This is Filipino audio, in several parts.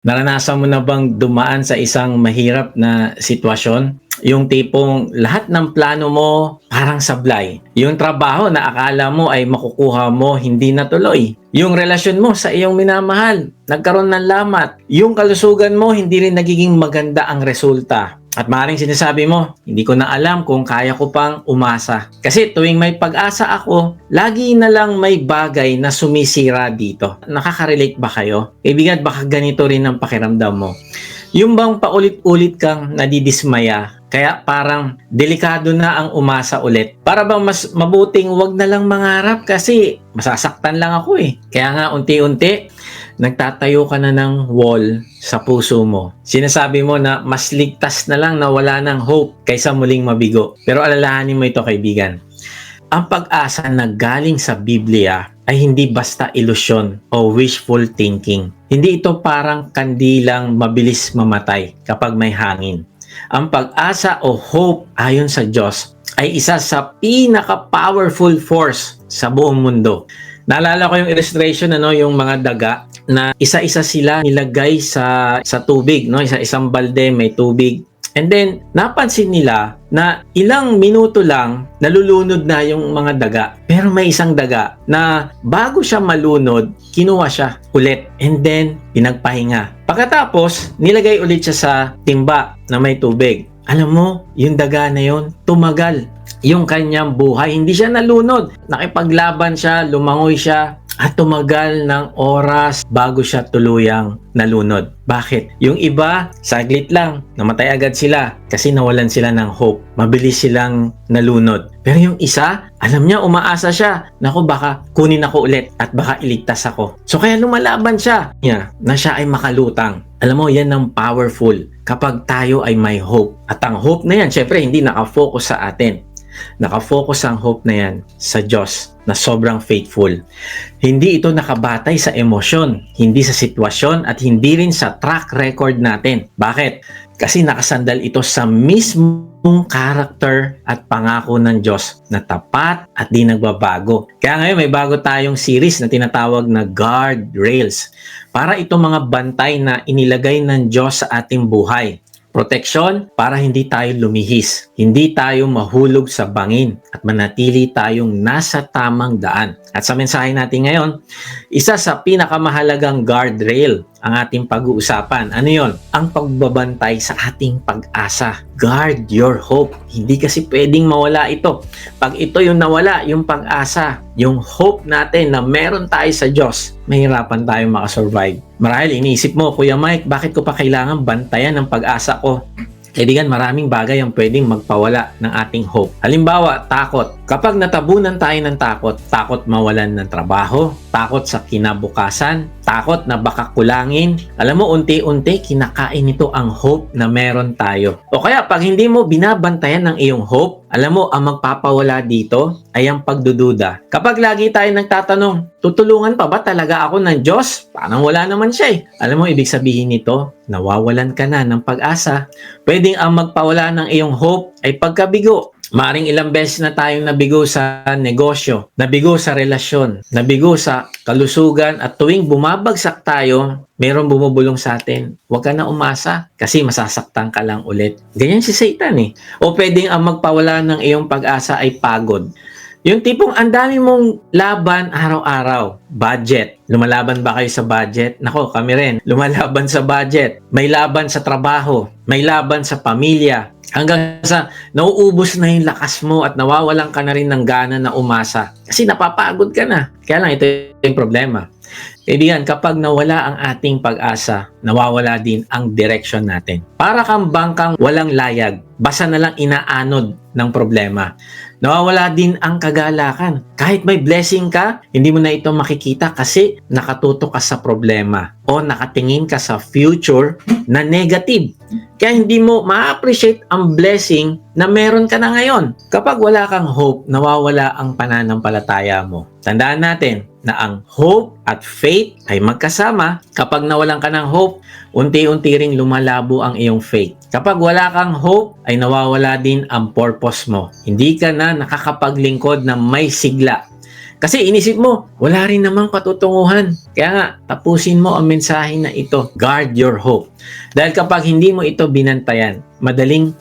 Naranasan mo na bang dumaan sa isang mahirap na sitwasyon? Yung tipong lahat ng plano mo parang sablay. Yung trabaho na akala mo ay makukuha mo, hindi natuloy. Yung relasyon mo sa iyong minamahal, nagkaroon ng lamat. Yung kalusugan mo, hindi rin nagiging maganda ang resulta. At maaaring sinasabi mo, hindi ko na alam kung kaya ko pang umasa. Kasi tuwing may pag-asa ako, lagi na lang may bagay na sumisira dito. Nakaka-relate ba kayo? Kaibigan, baka ganito rin ang pakiramdam mo. Yung bang paulit-ulit kang nadidismaya, kaya parang delikado na ang umasa ulit. Para bang mas mabuting wag na lang mangarap kasi masasaktan lang ako eh. Kaya nga unti-unti, nagtatayo ka na ng wall sa puso mo. Sinasabi mo na mas ligtas na lang na wala ng hope kaysa muling mabigo. Pero alalahanin mo ito, kaibigan. Ang pag-asa na galing sa Biblia ay hindi basta ilusyon o wishful thinking. Hindi ito parang kandilang mabilis mamatay kapag may hangin. Ang pag-asa o hope ayon sa Diyos ay isa sa pinaka-powerful force sa buong mundo. Naalala ko yung illustration, yung mga daga na isa-isa sila nilagay sa tubig, isang balde may tubig. And then, napansin nila na ilang minuto lang nalulunod na yung mga daga. Pero may isang daga na bago siya malunod, kinuha siya ulit. And then, pinagpahinga. Pagkatapos, nilagay ulit siya sa timba na may tubig. Alam mo, yung daga na yun, tumagal yung kanyang buhay. Hindi siya nalunod. Nakipaglaban siya, lumangoy siya, at tumagal ng oras bago siya tuluyang nalunod. Bakit? Yung iba, saglit lang, namatay agad sila kasi nawalan sila ng hope. Mabilis silang nalunod. Pero yung isa, alam niya, umaasa siya. Naku, baka kunin ako ulit at baka iligtas ako. So kaya lumalaban siya na siya ay makalutang. Alam mo, yan ang powerful kapag tayo ay may hope. At ang hope na yan, syempre, hindi nakafocus sa atin. Nakafocus ang hope na yan sa Diyos na sobrang faithful. Hindi ito nakabatay sa emosyon, hindi sa sitwasyon at hindi rin sa track record natin. Bakit? Kasi nakasandal ito sa mismong character at pangako ng Diyos na tapat at di nagbabago. Kaya ngayon may bago tayong series na tinatawag na Guardrails para itong mga bantay na inilagay ng Diyos sa ating buhay. Proteksyon para hindi tayo lumihis, hindi tayo mahulog sa bangin at manatili tayong nasa tamang daan. At sa mensahe natin ngayon, isa sa pinakamahalagang guardrail ang ating pag-uusapan. Ano yon? Ang pagbabantay sa ating pag-asa. Guard your hope. Hindi kasi pwedeng mawala ito. Pag ito yung nawala, yung pag-asa, yung hope natin na meron tayo sa Diyos, mahirapan tayong makasurvive. Marahil iniisip mo, Kuya Mike, bakit ko pa kailangan bantayan ng pag-asa ko? Kaibigan, maraming bagay ang pwedeng magpawala ng ating hope. Halimbawa, takot. Kapag natabunan tayo ng takot, takot mawalan ng trabaho, takot sa kinabukasan, takot na baka kulangin. Alam mo, unti-unti kinakain ito ang hope na meron tayo. O kaya, pag hindi mo binabantayan ng iyong hope, alam mo, ang magpapawala dito ay ang pagdududa. Kapag lagi tayo nagtatanong, tutulungan pa ba talaga ako ng Diyos? Parang wala naman siya eh. Alam mo, ibig sabihin nito, nawawalan ka na ng pag-asa. Pwedeng ang magpawala ng iyong hope ay pagkabigo. Maaring ilang beses na tayong nabigo sa negosyo, nabigo sa relasyon, nabigo sa kalusugan at tuwing bumabagsak tayo, mayroong bumubulong sa atin. Huwag ka na umasa kasi masasaktan ka lang ulit. Ganyan si Satan eh. O pwedeng ang magpawala ng iyong pag-asa ay pagod. Yung tipong ang dami mong laban araw-araw. Budget. Lumalaban ba kayo sa budget? Nako, kami rin. Lumalaban sa budget. May laban sa trabaho. May laban sa pamilya. Hanggang sa nauubos na yung lakas mo at nawawalan ka na rin ng gana na umasa. Kasi napapagod ka na. Kaya lang ito yung problema. Kaibigan, kapag nawala ang ating pag-asa, nawawala din ang direction natin. Para kang bangkang walang layag, basta na lang inaanod ng problema. Nawawala din ang kagalakan. Kahit may blessing ka, hindi mo na ito makikita kasi nakatutok ka sa problema o nakatingin ka sa future na negative. Kaya hindi mo ma-appreciate ang blessing na meron ka na ngayon. Kapag wala kang hope, nawawala ang pananampalataya mo. Tandaan natin na ang hope at faith ay magkasama. Kapag nawalan ka ng hope, unti-unti ring lumalabo ang iyong faith. Kapag wala kang hope, ay nawawala din ang purpose mo. Hindi ka na nakakapaglingkod na may sigla. Kasi inisip mo, wala rin namang patutunguhan. Kaya nga, tapusin mo ang mensahe na ito. Guard your hope. Dahil kapag hindi mo ito binantayan, madaling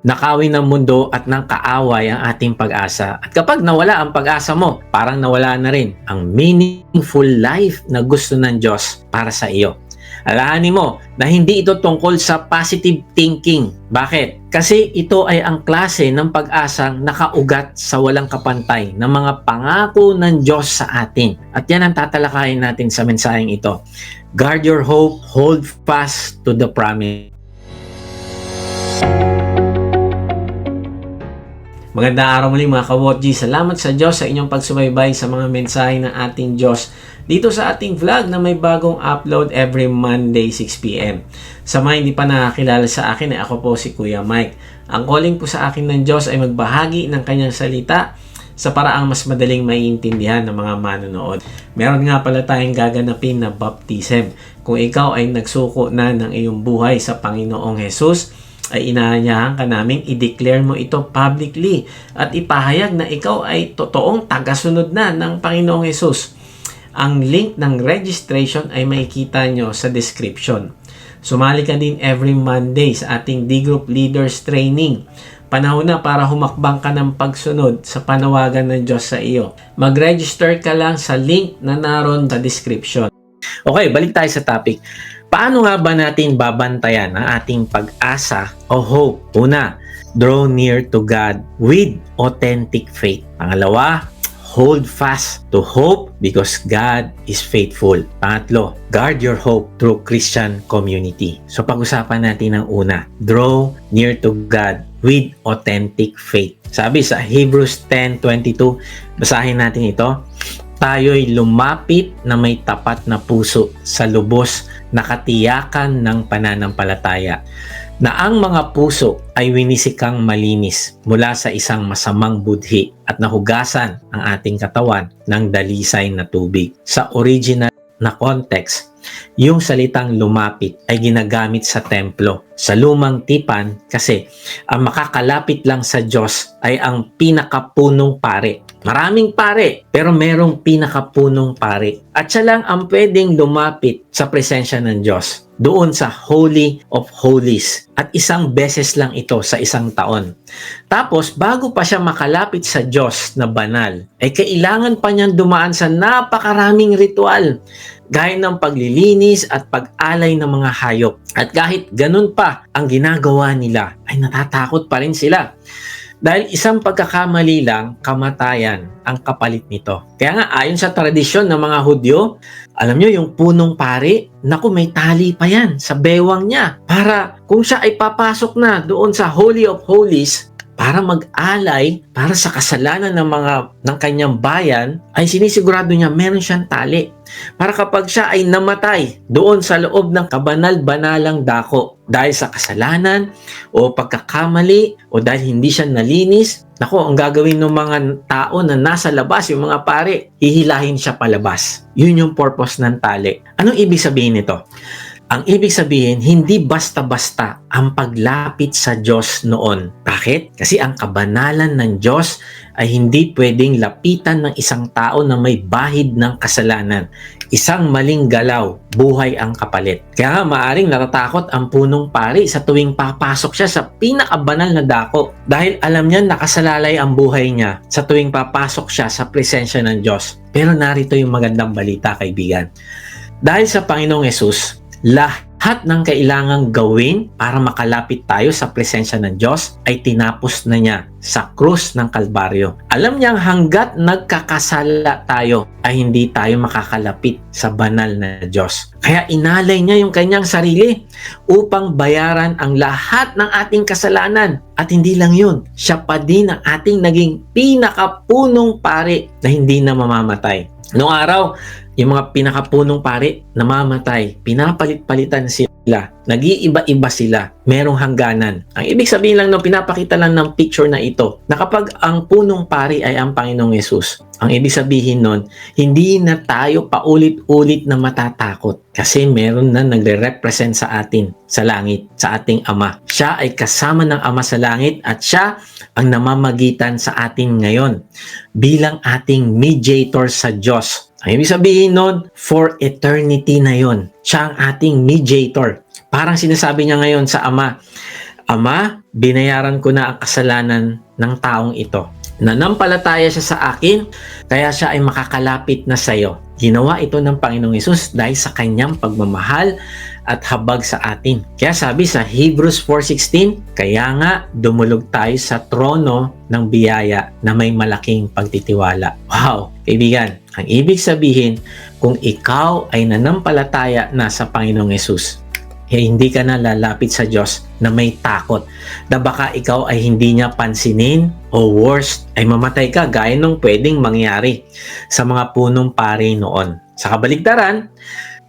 nakawin ng mundo at ng kaaway ang ating pag-asa. At kapag nawala ang pag-asa mo, parang nawala na rin ang meaningful life na gusto ng Diyos para sa iyo. Alalahanin mo na hindi ito tungkol sa positive thinking. Bakit? Kasi ito ay ang klase ng pag-asang nakaugat sa walang kapantay ng mga pangako ng Diyos sa atin. At yan ang tatalakayin natin sa mensaheng ito. Guard your hope, hold fast to the promise. Magandang araw muli mga ka-Wotji. Salamat sa Diyos sa inyong pagsubaybay sa mga mensahe ng ating Diyos dito sa ating vlog na may bagong upload every Monday 6 p.m. Sa mga hindi pa nakakilala sa akin, ako po si Kuya Mike. Ang calling po sa akin ng Diyos ay magbahagi ng kanyang salita sa paraang mas madaling maiintindihan ng mga manonood. Meron nga pala tayong gaganapin na baptism. Kung ikaw ay nagsuko na ng iyong buhay sa Panginoong Jesus, ay inaanyahan ka naming i-declare mo ito publicly at ipahayag na ikaw ay totoong tagasunod na ng Panginoong Jesus. Ang link ng registration ay makikita nyo sa description. Sumali ka din every Monday sa ating D-Group Leaders Training. Panahon na para humakbang ka ng pagsunod sa panawagan ng Diyos sa iyo. Mag-register ka lang sa link na naroon sa description. Okay, balik tayo sa topic. Paano nga ba natin babantayan ang ating pag-asa o hope? Una, draw near to God with authentic faith. Pangalawa, hold fast to hope because God is faithful. Pangatlo, guard your hope through Christian community. So pag-usapan natin ang una, draw near to God with authentic faith. Sabi sa Hebrews 10:22, basahin natin ito. Tayo'y lumapit na may tapat na puso sa lubos na katiyakan ng pananampalataya, na ang mga puso ay winisikang malinis mula sa isang masamang budhi at nahugasan ang ating katawan ng dalisay na tubig. Sa original na context, yung salitang lumapit ay ginagamit sa templo, sa lumang tipan, kasi ang makakalapit lang sa Diyos ay ang pinakapunong pare. Maraming pare, pero merong pinakapunong pare. At siya lang ang pwedeng lumapit sa presensya ng Diyos, doon sa Holy of Holies. At isang beses lang ito sa isang taon. Tapos, bago pa siya makalapit sa Diyos na banal, ay kailangan pa niyang dumaan sa napakaraming ritual, gaya ng paglilinis at pag-alay ng mga hayop. At kahit ganun pa ang ginagawa nila, ay natatakot pa rin sila. Dahil isang pagkakamali lang, kamatayan ang kapalit nito. Kaya nga, ayon sa tradisyon ng mga Hudyo, alam nyo, yung punong pari, naku, may tali pa yan sa bewang niya. Para kung siya ay papasok na doon sa Holy of Holies, para mag-alay, para sa kasalanan ng kanyang bayan, ay sinisigurado niya meron siyang tali. Para kapag siya ay namatay doon sa loob ng kabanal-banalang dako dahil sa kasalanan o pagkakamali o dahil hindi siya nalinis, nako, ang gagawin ng mga tao na nasa labas, yung mga pare, hihilahin siya palabas. Yun yung purpose ng tali. Anong ibig sabihin nito? Ang ibig sabihin, hindi basta-basta ang paglapit sa Diyos noon. Bakit? Kasi ang kabanalan ng Diyos ay hindi pwedeng lapitan ng isang tao na may bahid ng kasalanan. Isang maling galaw, buhay ang kapalit. Kaya nga maaring natatakot ang punong pari sa tuwing papasok siya sa pinakabanal na dako. Dahil alam niya nakasalalay ang buhay niya sa tuwing papasok siya sa presensya ng Diyos. Pero narito yung magandang balita, kaibigan. Dahil sa Panginoong Yesus, lahat ng kailangang gawin para makalapit tayo sa presensya ng Diyos ay tinapos na niya sa krus ng Kalbaryo. Alam niyang hanggat nagkakasala tayo ay hindi tayo makakalapit sa banal na Diyos. Kaya inalay niya yung kanyang sarili upang bayaran ang lahat ng ating kasalanan. At hindi lang yun, siya pa din ang ating naging pinakapunong pari na hindi na mamamatay. Noong araw, yung mga pinakapunong pari namamatay, pinapalit-palitan sila Nag-iiba-iba sila. Merong hangganan. Ang ibig sabihin lang pinapakita lang ng picture na ito, na kapag ang punong pari ay ang Panginoong Yesus, ang ibig sabihin nun, hindi na tayo paulit-ulit na matatakot. Kasi meron na nagre-represent sa atin sa langit, sa ating Ama. Siya ay kasama ng Ama sa langit at siya ang namamagitan sa atin ngayon bilang ating mediator sa Diyos. Ang ibig sabihin nun, for eternity na yon. Siya ang ating mediator. Parang sinasabi niya ngayon sa Ama, Ama, binayaran ko na ang kasalanan ng taong ito. Nanampalataya siya sa akin, kaya siya ay makakalapit na sa iyo. Ginawa ito ng Panginoong Hesus dahil sa kanyang pagmamahal at habag sa atin. Kaya sabi sa Hebrews 4:16, kaya nga dumulog tayo sa trono ng biyaya na may malaking pagtitiwala. Wow! Kaibigan, ang ibig sabihin, kung ikaw ay nanampalataya na sa Panginoong Hesus, hindi ka na lalapit sa Diyos na may takot na baka ikaw ay hindi niya pansinin o worst ay mamatay ka gaya nung pwedeng mangyari sa mga punong pari noon. Sa kabaligtaran,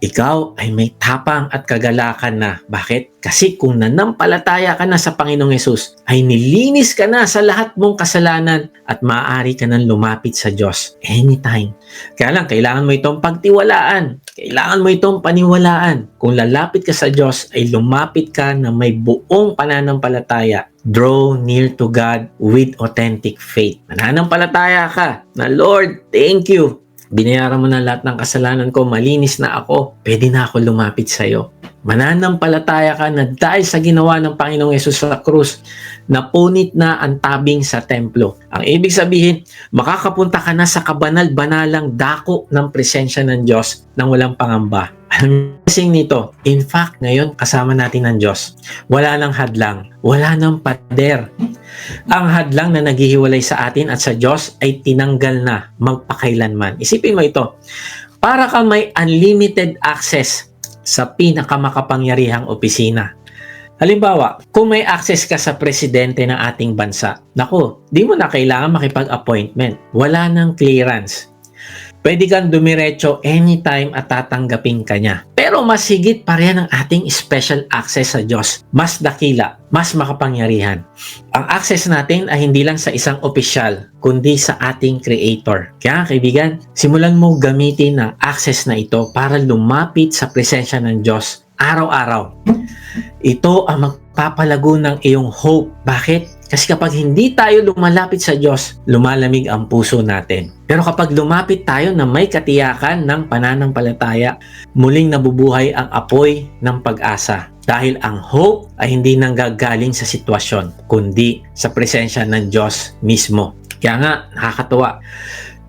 ikaw ay may tapang at kagalakan na. Bakit? Kasi kung nanampalataya ka na sa Panginoong Hesus, ay nilinis ka na sa lahat mong kasalanan at maaari ka nang lumapit sa Diyos anytime. Kaya lang, kailangan mo itong pagtiwalaan. Kailangan mo itong paniwalaan. Kung lalapit ka sa Diyos, ay lumapit ka na may buong pananampalataya. Draw near to God with authentic faith. Mananampalataya ka na, Lord, thank you. Binayaran mo na lahat ng kasalanan ko, malinis na ako, pwede na ako lumapit sa iyo. Mananampalataya ka na dahil sa ginawa ng Panginoong Yesus sa krus, napunit na ang tabing sa templo. Ang ibig sabihin, makakapunta ka na sa kabanal-banalang dako ng presensya ng Diyos nang walang pangamba. Ang missing nito, in fact, ngayon kasama natin ng Diyos. Wala nang hadlang, wala nang pader. Ang hadlang na naghihiwalay sa atin at sa Diyos ay tinanggal na magpakailanman. Isipin mo ito, para ka may unlimited access sa pinakamakapangyarihang opisina. Halimbawa, kung may access ka sa presidente ng ating bansa, naku, di mo na kailangan makipag-appointment. Wala nang clearance. Pwede kang dumiretso anytime at tatanggapin ka niya. Pero mas higit pa rin ang ating special access sa Diyos. Mas dakila, mas makapangyarihan. Ang access natin ay hindi lang sa isang opisyal, kundi sa ating Creator. Kaya kaibigan, simulan mo gamitin ang access na ito para lumapit sa presensya ng Diyos araw-araw. Ito ang magpapalago ng iyong hope. Bakit? Kasi kapag hindi tayo lumalapit sa Diyos, lumalamig ang puso natin. Pero kapag lumapit tayo na may katiyakan ng pananampalataya, muling nabubuhay ang apoy ng pag-asa. Dahil ang hope ay hindi nanggagaling sa sitwasyon, kundi sa presensya ng Diyos mismo. Kaya nga, nakakatuwa.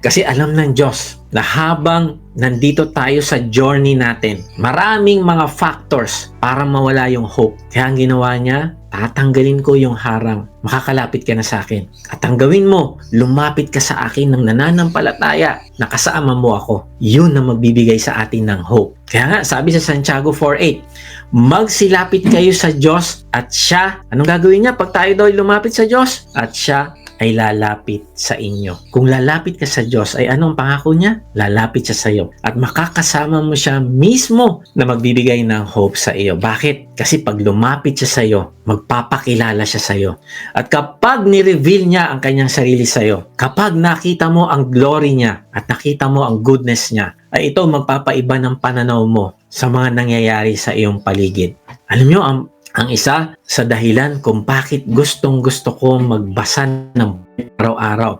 Kasi alam ng Diyos na habang nandito tayo sa journey natin, maraming mga factors para mawala yung hope. Kaya ang ginawa niya, tatanggalin ko yung harang. Makakalapit ka na sa akin. At ang gawin mo, lumapit ka sa akin ng nananampalataya na kasama mo ako. Yun na magbibigay sa atin ng hope. Kaya nga, sabi sa Santiago 4:8, magsilapit kayo sa Diyos at siya, anong gagawin niya pag tayo daw lumapit sa Diyos? At siya ay lalapit sa inyo. Kung lalapit ka sa Diyos, ay anong pangako niya? Lalapit siya sa iyo. At makakasama mo siya mismo na magbibigay ng hope sa iyo. Bakit? Kasi pag lumapit siya sa iyo, magpapakilala siya sa iyo. At kapag ni-reveal niya ang kanyang sarili sa iyo, kapag nakita mo ang glory niya at nakita mo ang goodness niya, ay ito magpapaiba ng pananaw mo sa mga nangyayari sa iyong paligid. Alam niyo, ang isa sa dahilan kung bakit gustong-gusto ko magbasa ng araw-araw,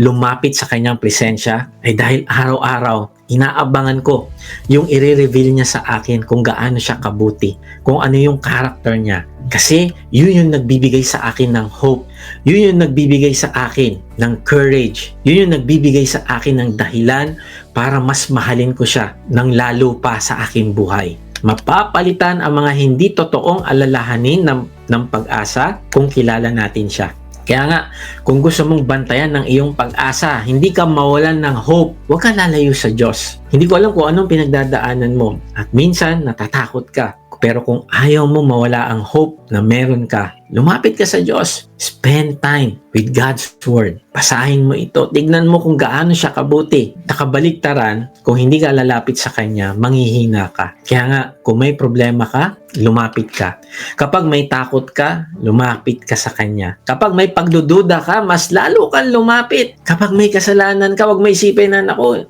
lumapit sa kanyang presensya, ay dahil araw-araw, inaabangan ko yung i-reveal niya sa akin kung gaano siya kabuti, kung ano yung character niya. Kasi yun yung nagbibigay sa akin ng hope, yun yung nagbibigay sa akin ng courage, yun yung nagbibigay sa akin ng dahilan para mas mahalin ko siya ng lalo pa sa aking buhay. Mapapalitan ang mga hindi totoong alalahanin ng pag-asa kung kilala natin siya. Kaya nga, kung gusto mong bantayan ng iyong pag-asa, hindi ka mawalan ng hope, huwag ka lalayo sa Diyos. Hindi ko alam kung anong pinagdadaanan mo at minsan natatakot ka. Pero kung ayaw mo mawala ang hope, na meron ka, lumapit ka sa Diyos. Spend time with God's Word. Basahin mo ito. Tignan mo kung gaano siya kabuti. Nakabaliktaran, kung hindi ka lalapit sa Kanya, manghihina ka. Kaya nga, kung may problema ka, lumapit ka. Kapag may takot ka, lumapit ka sa Kanya. Kapag may pagdududa ka, mas lalo kang lumapit. Kapag may kasalanan ka, huwag may isipin na, naku,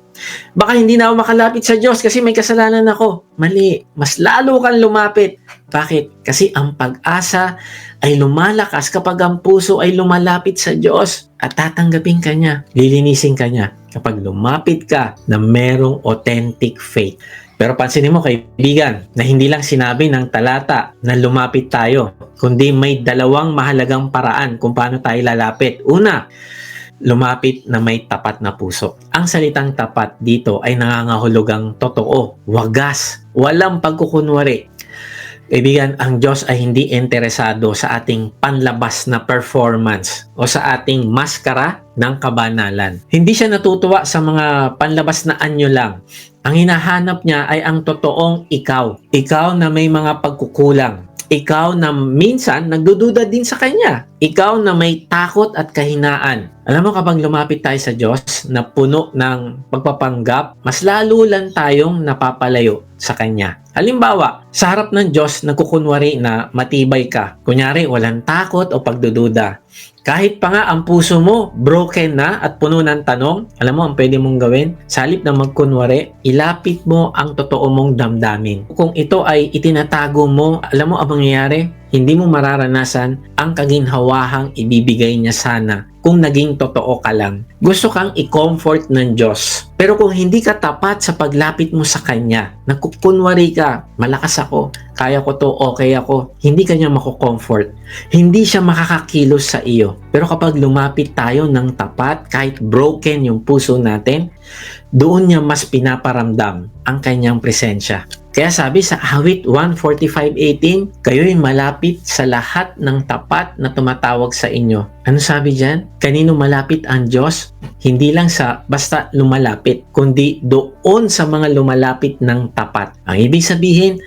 baka hindi na ako makalapit sa Diyos kasi may kasalanan ako. Mali. Mas lalo kang lumapit. Bakit? Kasi ang pag-asa ay lumalakas kapag ang puso ay lumalapit sa Diyos at tatanggapin ka niya, lilinisin ka niya. Kapag lumapit ka na merong authentic faith. Pero pansinin mo kaibigan, na hindi lang sinabi ng talata na lumapit tayo, kundi may dalawang mahalagang paraan kung paano tayo lalapit. Una, lumapit na may tapat na puso. Ang salitang tapat dito ay nangangahulugang totoo, wagas, walang pagkukunwari. Kaibigan, ang Diyos ay hindi interesado sa ating panlabas na performance o sa ating maskara ng kabanalan. Hindi siya natutuwa sa mga panlabas na anyo lang. Ang hinahanap niya ay ang totoong ikaw. Ikaw na may mga pagkukulang. Ikaw na minsan nagdududa din sa Kanya. Ikaw na may takot at kahinaan. Alam mo, kapag lumapit tayo sa Diyos na puno ng pagpapanggap, mas lalo lang tayong napapalayo sa Kanya. Halimbawa, sa harap ng Diyos, nagkukunwari na matibay ka. Kunyari, walang takot o pagdududa. Kahit pa nga ang puso mo broken na at puno ng tanong, alam mo ang pwede mong gawin? Sa halip na magkunwari, ilapit mo ang totoo mong damdamin. Kung ito ay itinatago mo, alam mo ang mangyayari? Hindi mo mararanasan ang kaginhawahang ibibigay niya sana kung naging totoo ka lang. Gusto kang i-comfort ng Diyos. Pero kung hindi ka tapat sa paglapit mo sa Kanya, nagkukunwari ka, malakas ako, kaya ko to, okay ako, hindi ka niya mako-comfort. Hindi siya makakakilos sa iyo. Pero kapag lumapit tayo ng tapat, kahit broken yung puso natin, doon niya mas pinaparamdam ang Kanyang presensya. Kaya sabi sa Awit 1:45-18, kayo'y malapit sa lahat ng tapat na tumatawag sa inyo. Ano sabi diyan? Kanino malapit ang Diyos? Hindi lang sa basta lumalapit, kundi doon sa mga lumalapit ng tapat. Ang ibig sabihin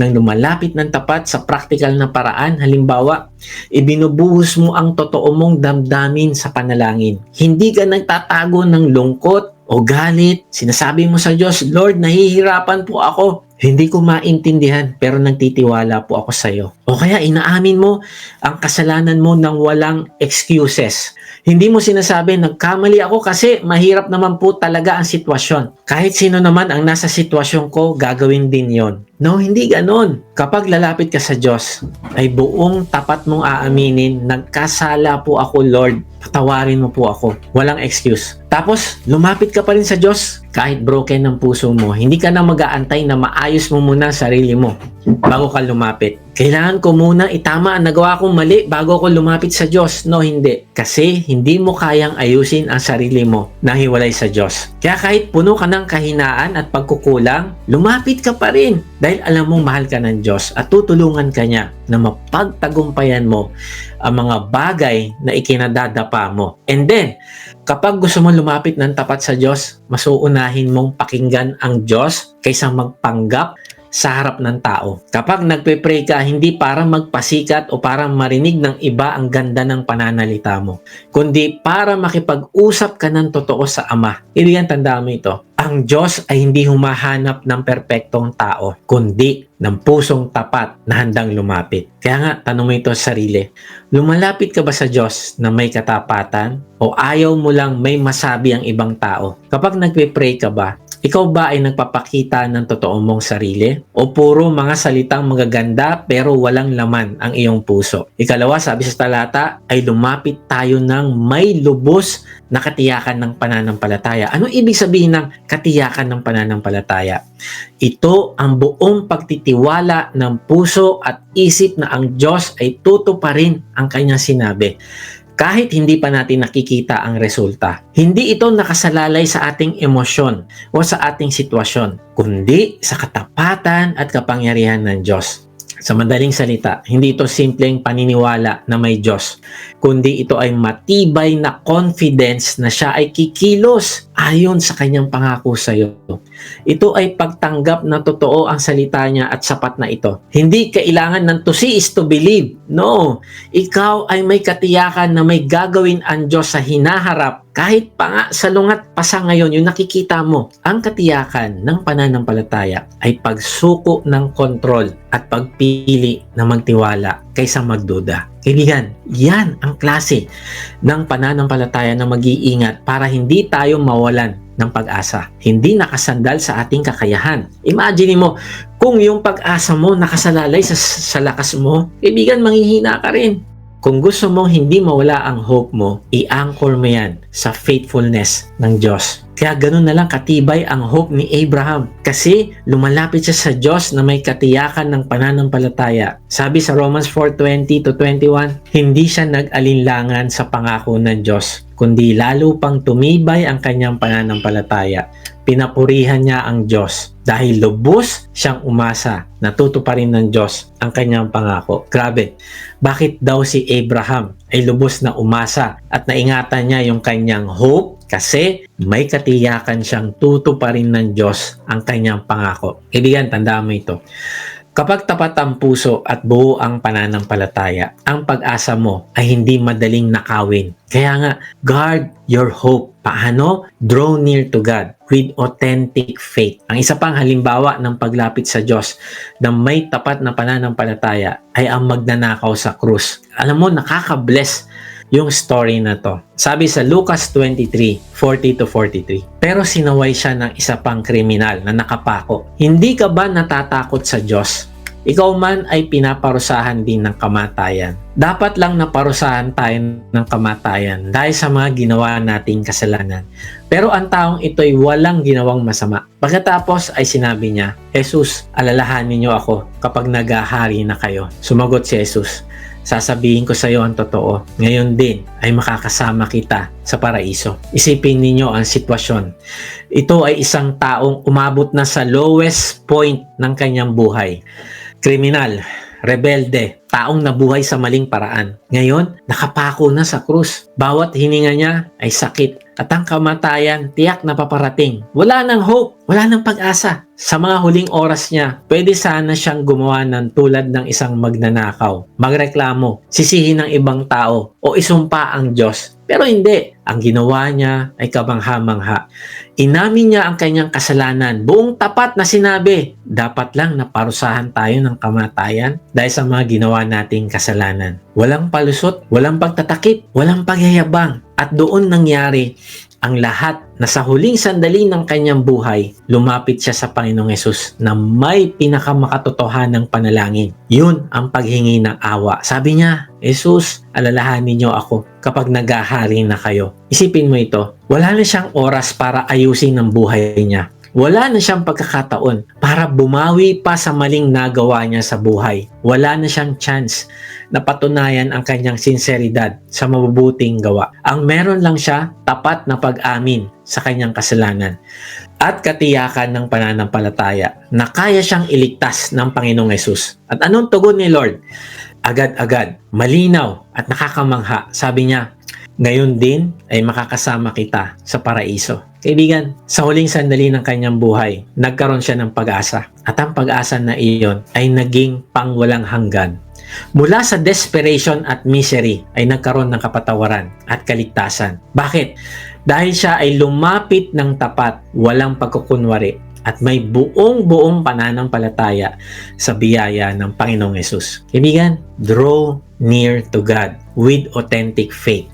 ng lumalapit ng tapat sa practical na paraan, halimbawa, ibinubuhos mo ang totoo mong damdamin sa panalangin. Hindi ka nagtatago ng lungkot o galit. Sinasabi mo sa Diyos, Lord, nahihirapan po ako. Hindi ko maintindihan pero nagtitiwala po ako sa iyo. O kaya inaamin mo ang kasalanan mo nang walang excuses. Hindi mo sinasabi, nagkamali ako kasi mahirap naman po talaga ang sitwasyon. Kahit sino naman ang nasa sitwasyon ko, gagawin din yon. No, hindi ganon. Kapag lalapit ka sa Diyos, ay buong tapat mong aaminin, nagkasala po ako, Lord. Patawarin mo po ako. Walang excuse. Tapos, lumapit ka pa rin sa Diyos kahit broken ang puso mo. Hindi ka na mag-aantay na maayos mo muna ang sarili mo bago ka lumapit. Kailangan ko muna itama ang nagawa kong mali bago ako lumapit sa Diyos. No, hindi. Kasi hindi mo kayang ayusin ang sarili mo na hiwalay sa Diyos. Kaya kahit puno ka ng kahinaan at pagkukulang, lumapit ka pa rin. Dahil alam mong mahal ka ng Diyos at tutulungan ka niya na mapagtagumpayan mo ang mga bagay na ikinadadapa mo. And then, kapag gusto mo lumapit ng tapat sa Diyos, mas uunahin mong pakinggan ang Diyos kaysa magpanggap sa harap ng tao. Kapag nagpe-pray ka, hindi para magpasikat o para marinig ng iba ang ganda ng pananalita mo, kundi para makipag-usap ka ng totoo sa Ama. Ibig tandaan mo ito. Ang Diyos ay hindi humahanap ng perpektong tao, kundi ng pusong tapat na handang lumapit. Kaya nga, tanong mo ito sa sarili. Lumalapit ka ba sa Diyos na may katapatan o ayaw mo lang may masabi ang ibang tao? Kapag nagpe-pray ka ba, ikaw ba ay nagpapakita ng totoo mong sarili? O puro mga salitang magaganda pero walang laman ang iyong puso? Ikalawa, sabi sa talata, ay lumapit tayo ng may lubos na katiyakan ng pananampalataya. Ano ibig sabihin ng katiyakan ng pananampalataya? Ito ang buong pagtitiwala ng puso at isip na ang Diyos ay tutuparin ang kanyang sinabi. Kahit hindi pa natin nakikita ang resulta. Hindi ito nakasalalay sa ating emosyon o sa ating sitwasyon, kundi sa katapatan at kapangyarihan ng Diyos. Sa madaling salita, hindi ito simpleng paniniwala na may Diyos, kundi ito ay matibay na confidence na siya ay kikilos ayon sa kanyang pangako sa iyo. Ito ay pagtanggap na totoo ang salita niya at sapat na ito. Hindi kailangan ng to see is to believe. No, ikaw ay may katiyakan na may gagawin ang Diyos sa hinaharap. Kahit pa nga salungat pa sa ngayon, yung nakikita mo, ang katiyakan ng pananampalataya ay pagsuko ng kontrol at pagpili na magtiwala kaysa magduda. Kaibigan, yan ang klase ng pananampalataya na mag-iingat para hindi tayo mawalan ng pag-asa. Hindi nakasandal sa ating kakayahan. Imagine mo, kung yung pag-asa mo nakasalalay sa lakas mo, kaibigan, manghihina ka rin. Kung gusto mong hindi mawala ang hope mo, i-anchor mo yan sa faithfulness ng Diyos. Kaya ganun na lang katibay ang hope ni Abraham. Kasi lumalapit siya sa Diyos na may katiyakan ng pananampalataya. Sabi sa Romans 4:20-21, hindi siya nag-alinlangan sa pangako ng Diyos, kundi lalo pang tumibay ang kanyang pananampalataya. Pinapurihan niya ang Diyos dahil lubos siyang umasa na tutuparin ng Diyos ang kanyang pangako. Grabe, bakit daw si Abraham ay lubos na umasa at naingatan niya yung kanyang hope? Kasi may katiyakan siyang tutuparin ng Diyos ang kanyang pangako. Kaibigan, tandaan mo ito. Kapag tapat ang puso at buo ang pananampalataya, ang pag-asa mo ay hindi madaling nakawin. Kaya nga, guard your hope. Paano? Draw near to God with authentic faith. Ang isa pang halimbawa ng paglapit sa Diyos na may tapat na pananampalataya ay ang magnanakaw sa krus. Alam mo, nakaka-bless yung story na to. Sabi sa Lucas 23:40-43, pero sinaway siya ng isa pang kriminal na nakapako. Hindi ka ba natatakot sa Diyos? Ikaw man ay pinaparusahan din ng kamatayan. Dapat lang naparusahan tayo ng kamatayan dahil sa mga ginawa nating kasalanan. Pero ang taong ito'y walang ginawang masama. Pagkatapos ay sinabi niya, Jesus, alalahanin niyo ako kapag naghahari na kayo. Sumagot si Jesus, sasabihin ko sa iyo ang totoo, ngayon din ay makakasama kita sa paraiso. Isipin ninyo ang sitwasyon. Ito ay isang taong umabot na sa lowest point ng kanyang buhay. Kriminal, rebelde, taong nabuhay sa maling paraan. Ngayon, nakapako na sa krus. Bawat hininga niya ay sakit. At ang kamatayan, tiyak na paparating. Wala nang hope, wala nang pag-asa. Sa mga huling oras niya, pwede sana siyang gumawa ng tulad ng isang magnanakaw, magreklamo, sisihin ng ibang tao, o isumpa ang Diyos. Pero hindi. Ang ginawa niya ay kabangha-mangha. Inamin niya ang kanyang kasalanan. Buong tapat na sinabi, dapat lang naparusahan tayo ng kamatayan dahil sa mga ginawa nating kasalanan. Walang palusot, walang pagtatakip, walang pagyayabang. At doon nangyari ang lahat na sa huling sandali ng kanyang buhay, lumapit siya sa Panginoong Hesus na may pinakamakatotohanang panalangin. Yun ang paghingi ng awa. Sabi niya, Jesus, alalahanin niyo ako kapag naghahari na kayo. Isipin mo ito, wala na siyang oras para ayusin ang buhay niya. Wala na siyang pagkakataon para bumawi pa sa maling nagawa niya sa buhay. Wala na siyang chance na patunayan ang kanyang sinseridad sa mabubuting gawa. Ang meron lang siya, tapat na pag-amin sa kanyang kasalanan at katiyakan ng pananampalataya na kaya siyang iligtas ng Panginoong Hesus. At anong tugon ni Lord? Agad-agad, malinaw at nakakamangha. Sabi niya, ngayon din ay makakasama kita sa paraiso. Kaibigan, sa huling sandali ng kanyang buhay, nagkaroon siya ng pag-asa. At ang pag-asa na iyon ay naging pangwalang hanggan. Mula sa desperation at misery ay nagkaroon ng kapatawaran at kaligtasan. Bakit? Dahil siya ay lumapit ng tapat, walang pagkukunwari, at may buong-buong pananampalataya sa biyaya ng Panginoong Hesus. Kaibigan, draw near to God with authentic faith.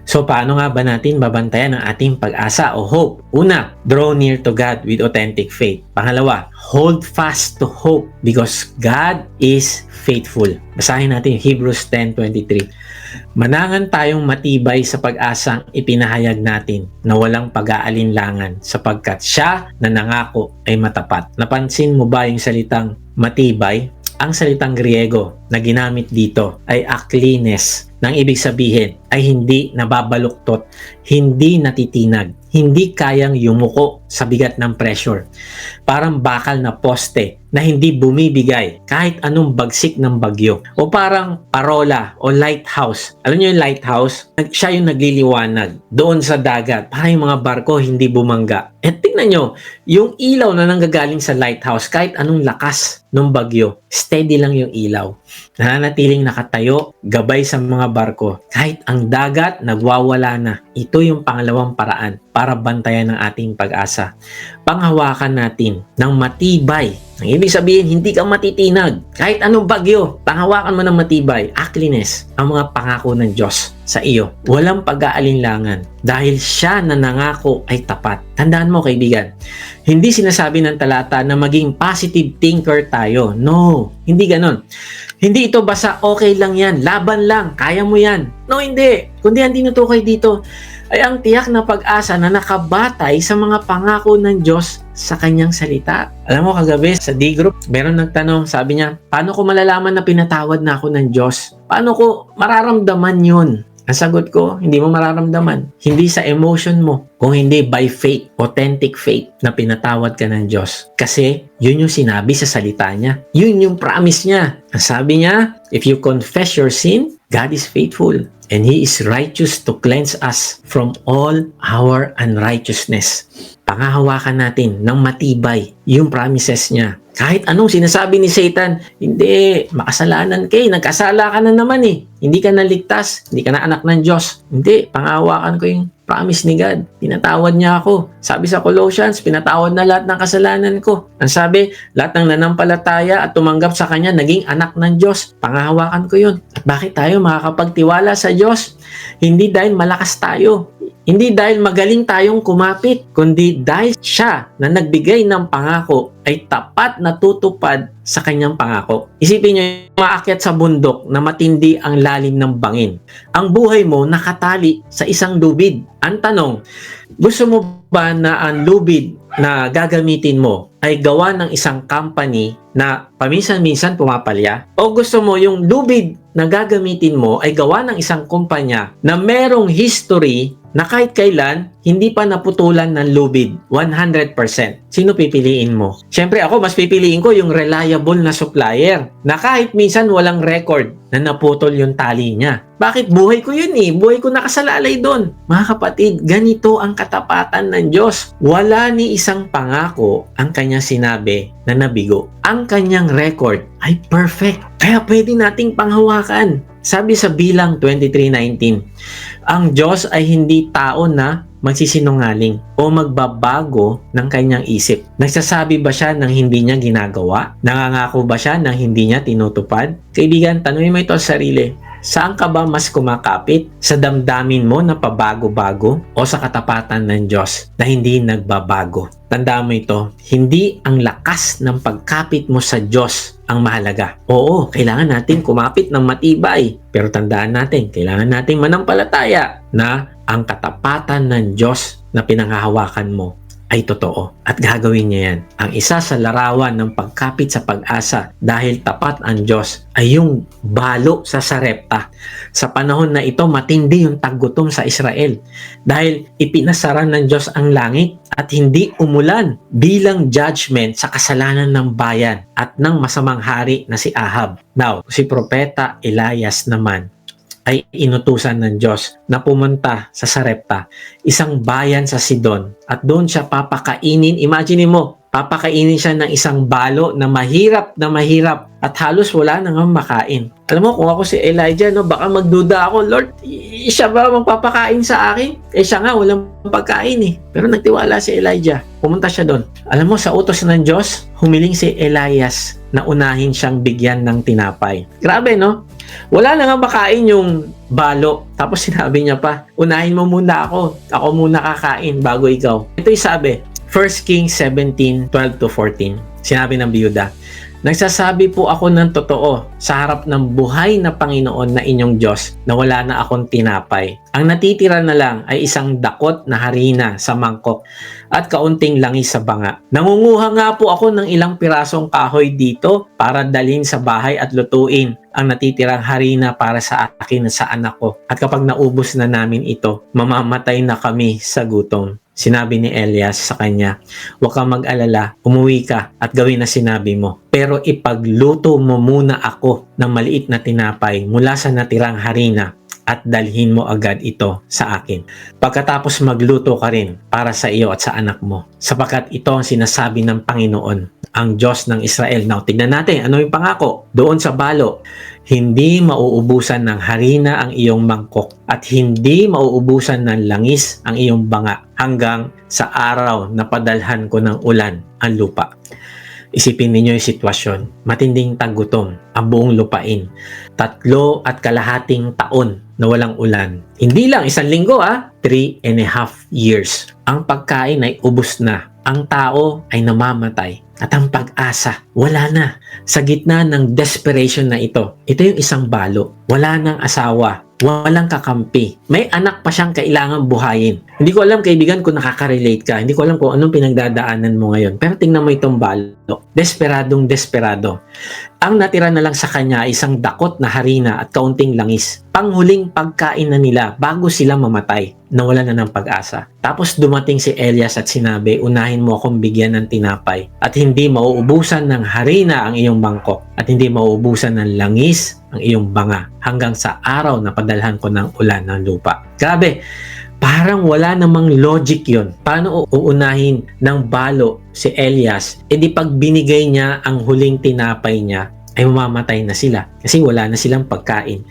So, paano nga ba natin babantayan ang ating pag-asa o hope? Una, draw near to God with authentic faith. Pangalawa, hold fast to hope because God is faithful. Basahin natin Hebrews 10:23. Manangan tayong matibay sa pag-asang ipinahayag natin na walang pag-aalinlangan sapagkat siya na nangako ay matapat. Napansin mo ba yung salitang matibay? Ang salitang Griego na ginamit dito ay aklines, nang ibig sabihin ay hindi nababaluktot, hindi natitinag, hindi kayang yumuko sa bigat ng pressure. Parang bakal na poste na hindi bumibigay kahit anong bagsik ng bagyo. O parang parola o lighthouse. Alam niyo yung lighthouse? Siya yung nagliliwanag doon sa dagat para yung mga barko hindi bumangga. At tingnan nyo, yung ilaw na nanggagaling sa lighthouse, kahit anong lakas ng bagyo, steady lang yung ilaw. Nananatiling nakatayo, gabay sa mga barko. Kahit ang dagat, nagwawala na. Ito yung pangalawang paraan para bantayan ang ating pag-asa. Panghawakan natin ng matibay. Ang ibig sabihin, hindi ka matitinag. Kahit anong bagyo, panghawakan mo ng matibay. Aklinis, ang mga pangako ng Diyos sa iyo. Walang pag-aalinlangan dahil siya na nangako ay tapat. Tandaan mo kaibigan, hindi sinasabi ng talata na maging positive thinker tayo. No, hindi ganon. Hindi ito basta okay lang yan, laban lang, kaya mo yan. No, hindi. Kundi ang tinutukoy dito ay ang tiyak na pag-asa na nakabatay sa mga pangako ng Diyos sa kanyang salita. Alam mo, kagabi sa D-group, meron nagtanong, sabi niya, paano ko malalaman na pinatawad na ako ng Diyos? Paano ko mararamdaman yun? Ang sagot ko, hindi mo mararamdaman. Hindi sa emotion mo, kung hindi by faith, authentic faith na pinatawad ka ng Diyos. Kasi yun yung sinabi sa salita niya. Yun yung promise niya. Ang sabi niya, if you confess your sin, God is faithful and He is righteous to cleanse us from all our unrighteousness. Pangahawakan natin ng matibay yung promises niya. Kahit anong sinasabi ni Satan, hindi, makasalanan ka eh, nagkasala ka na naman eh. Hindi ka naligtas, hindi ka na anak ng Diyos. Hindi, pangahawakan ko yung promise ni God. Pinatawad niya ako. Sabi sa Colossians, pinatawad na lahat ng kasalanan ko. Ang sabi, lahat ng nanampalataya at tumanggap sa Kanya, naging anak ng Diyos. Pangahawakan ko yun. At bakit tayo makakapagtiwala sa Diyos? Hindi dahil malakas tayo. Hindi dahil magaling tayong kumapit, kundi dahil siya na nagbigay ng pangako ay tapat na tutupad sa kanyang pangako. Isipin niyo, maakyat sa bundok na matindi ang lalim ng bangin. Ang buhay mo nakatali sa isang lubid. Ang tanong, gusto mo ba na ang lubid na gagamitin mo ay gawa ng isang company na paminsan-minsan pumapalya? O gusto mo yung lubid na gagamitin mo ay gawa ng isang kumpanya na merong history na kahit kailan, hindi pa naputulan ng lubid, 100%. Sino pipiliin mo? Siyempre ako, mas pipiliin ko yung reliable na supplier na kahit minsan walang record na naputol yung tali niya. Bakit? Buhay ko yun eh. Buhay ko nakasalalay doon. Mga kapatid, ganito ang katapatan ng Diyos. Wala ni isang pangako ang kanyang sinabi na nabigo. Ang kanyang record ay perfect. Kaya pwede nating panghawakan. Sabi sa Bilang 23:19, ang Diyos ay hindi tao na magsisinungaling o magbabago ng kanyang isip. Nagsasabi ba siya ng hindi niya ginagawa? Nangangako ba siya ng hindi niya tinutupad? Kaibigan, tanungin mo ito sa sarili. Saan ka ba mas kumakapit? Sa damdamin mo na pabago-bago o sa katapatan ng Diyos na hindi nagbabago? Tandaan mo ito, hindi ang lakas ng pagkapit mo sa Diyos ang mahalaga. Oo, kailangan natin kumapit ng matibay. Pero tandaan natin, kailangan natin manampalataya na ang katapatan ng Diyos na pinanghahawakan mo ay totoo at gagawin niya yan. Ang isa sa larawan ng pagkapit sa pag-asa dahil tapat ang Diyos ay yung balo sa Sarepta. Sa panahon na ito, matindi yung taggutom sa Israel dahil ipinasara ng Diyos ang langit at hindi umulan bilang judgment sa kasalanan ng bayan at ng masamang hari na si Ahab. Now, si Propeta Elias naman ay inutusan ng Diyos na pumunta sa Sarepta, isang bayan sa Sidon, at doon siya papakainin. Imagine mo, papakainin siya ng isang balo na mahirap at halos wala nang makain. Alam mo, kung ako si Elijah, no, baka magduda ako, Lord, siya ba magpapakain sa akin? Siya nga, walang pagkain eh. Pero nagtiwala si Elijah. Pumunta siya doon. Alam mo, sa utos ng Diyos, humiling si Elias na unahin siyang bigyan ng tinapay. Grabe, no? Wala na nga makain yung balo. Tapos sinabi niya pa, unahin mo muna ako. Ako muna kakain bago ikaw. Ito yung sabi, 1 Kings 17:12-14. Sinabi ng biyuda, nagsasabi po ako ng totoo sa harap ng buhay na Panginoon na inyong Diyos na wala na akong tinapay. Ang natitira na lang ay isang dakot na harina sa mangkok at kaunting langis sa banga. Nangunguha nga po ako ng ilang pirasong kahoy dito para dalhin sa bahay at lutuin ang natitirang harina para sa akin at sa anak ko. At kapag naubos na namin ito, mamamatay na kami sa gutom. Sinabi ni Elias sa kanya, "Huwag kang mag-alala, umuwi ka at gawin na sinabi mo. Pero ipagluto mo muna ako ng maliit na tinapay mula sa natirang harina at dalhin mo agad ito sa akin. Pagkatapos magluto ka rin para sa iyo at sa anak mo, sapagkat ito ang sinasabi ng Panginoon, ang Diyos ng Israel." Now, tignan natin, ano yung pangako? Doon sa balo, hindi mauubusan ng harina ang iyong mangkok at hindi mauubusan ng langis ang iyong banga hanggang sa araw na padalhan ko ng ulan ang lupa. Isipin ninyo yung sitwasyon. Matinding taggutom ang buong lupain. 3.5 taon na walang ulan. Hindi lang 1 linggo 3.5 years. Ang pagkain ay ubos na. Ang tao ay namamatay. At ang pag-asa, wala na. Sa gitna ng desperation na ito yung isang balo. Wala nang asawa. Walang kakampi. May anak pa siyang kailangan buhayin. Hindi ko alam, kaibigan, kung nakaka-relate ka. Hindi ko alam kung anong pinagdadaanan mo ngayon. Pero tingnan mo itong balo. Desperadong desperado. Ang natira na lang sa kanya ay isang dakot na harina at kaunting langis. Panghuling pagkain na nila bago sila mamatay. Nawala na ng pag-asa. Tapos dumating si Elias at sinabi, "Unahin mo akong bigyan ng tinapay at hindi mauubusan ng harina ang iyong bangkok at hindi mauubusan ng langis ang iyong banga hanggang sa araw na padalhan ko ng ulan ng lupa." Grabe, parang wala namang logic yon. Paano uunahin ng balo si Elias? E di pag binigay niya ang huling tinapay niya, ay mamamatay na sila kasi wala na silang pagkain.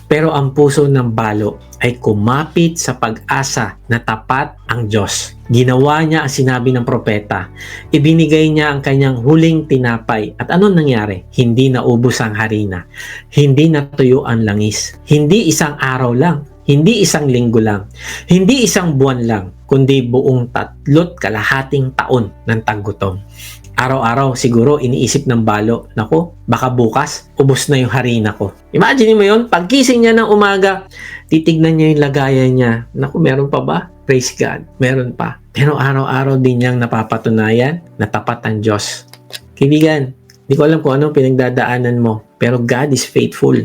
Pero ang puso ng balo ay kumapit sa pag-asa na tapat ang Diyos. Ginawa niya ang sinabi ng propeta. Ibinigay niya ang kanyang huling tinapay. At anong nangyari? Hindi naubos ang harina. Hindi natuyo ang langis. Hindi 1 araw lang. Hindi 1 linggo lang. Hindi 1 buwan lang. Kundi buong 3.5 taon ng taggutom. Araw-araw siguro iniisip ng balo, "Naku, baka bukas ubos na yung harina ko." Imagine mo yun, pagkising niya ng umaga, titignan niya yung lagayan niya. "Naku, meron pa ba?" Praise God, meron pa. Pero araw-araw din niyang napapatunayan na tapat ang Diyos. Kaibigan, hindi ko alam kung anong pinagdadaanan mo, pero God is faithful.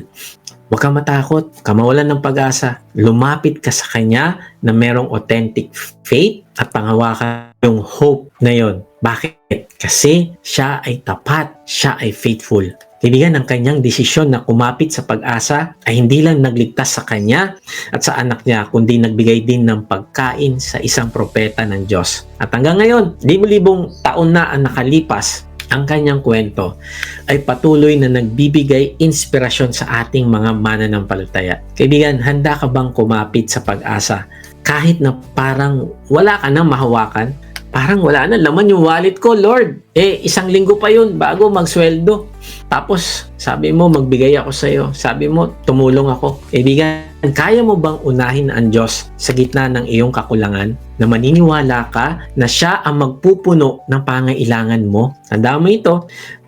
Huwag kang matakot, huwag kang mawalan ng pag-asa. Lumapit ka sa Kanya na merong authentic faith at panghawakan yung hope na yon. Bakit? Kasi siya ay tapat, siya ay faithful. Kaibigan, ang kanyang desisyon na kumapit sa pag-asa ay hindi lang nagligtas sa kanya at sa anak niya, kundi nagbigay din ng pagkain sa isang propeta ng Diyos. At hanggang ngayon, 5,000 taon na ang nakalipas, ang kanyang kwento ay patuloy na nagbibigay inspirasyon sa ating mga mananampalataya. Kaibigan, handa ka bang kumapit sa pag-asa? Kahit na parang wala ka nang mahawakan, parang wala na laman yung wallet ko, Lord. 1 linggo pa yun bago magsweldo. Tapos, sabi mo, magbigay ako sa iyo. Sabi mo, tumulong ako. Kaibigan, kaya mo bang unahin ang Diyos sa gitna ng iyong kakulangan? Na maniniwala ka na siya ang magpupuno ng pangailangan mo? Tandaan mo ito,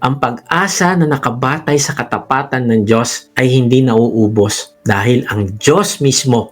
ang pag-asa na nakabatay sa katapatan ng Diyos ay hindi nauubos dahil ang Diyos mismo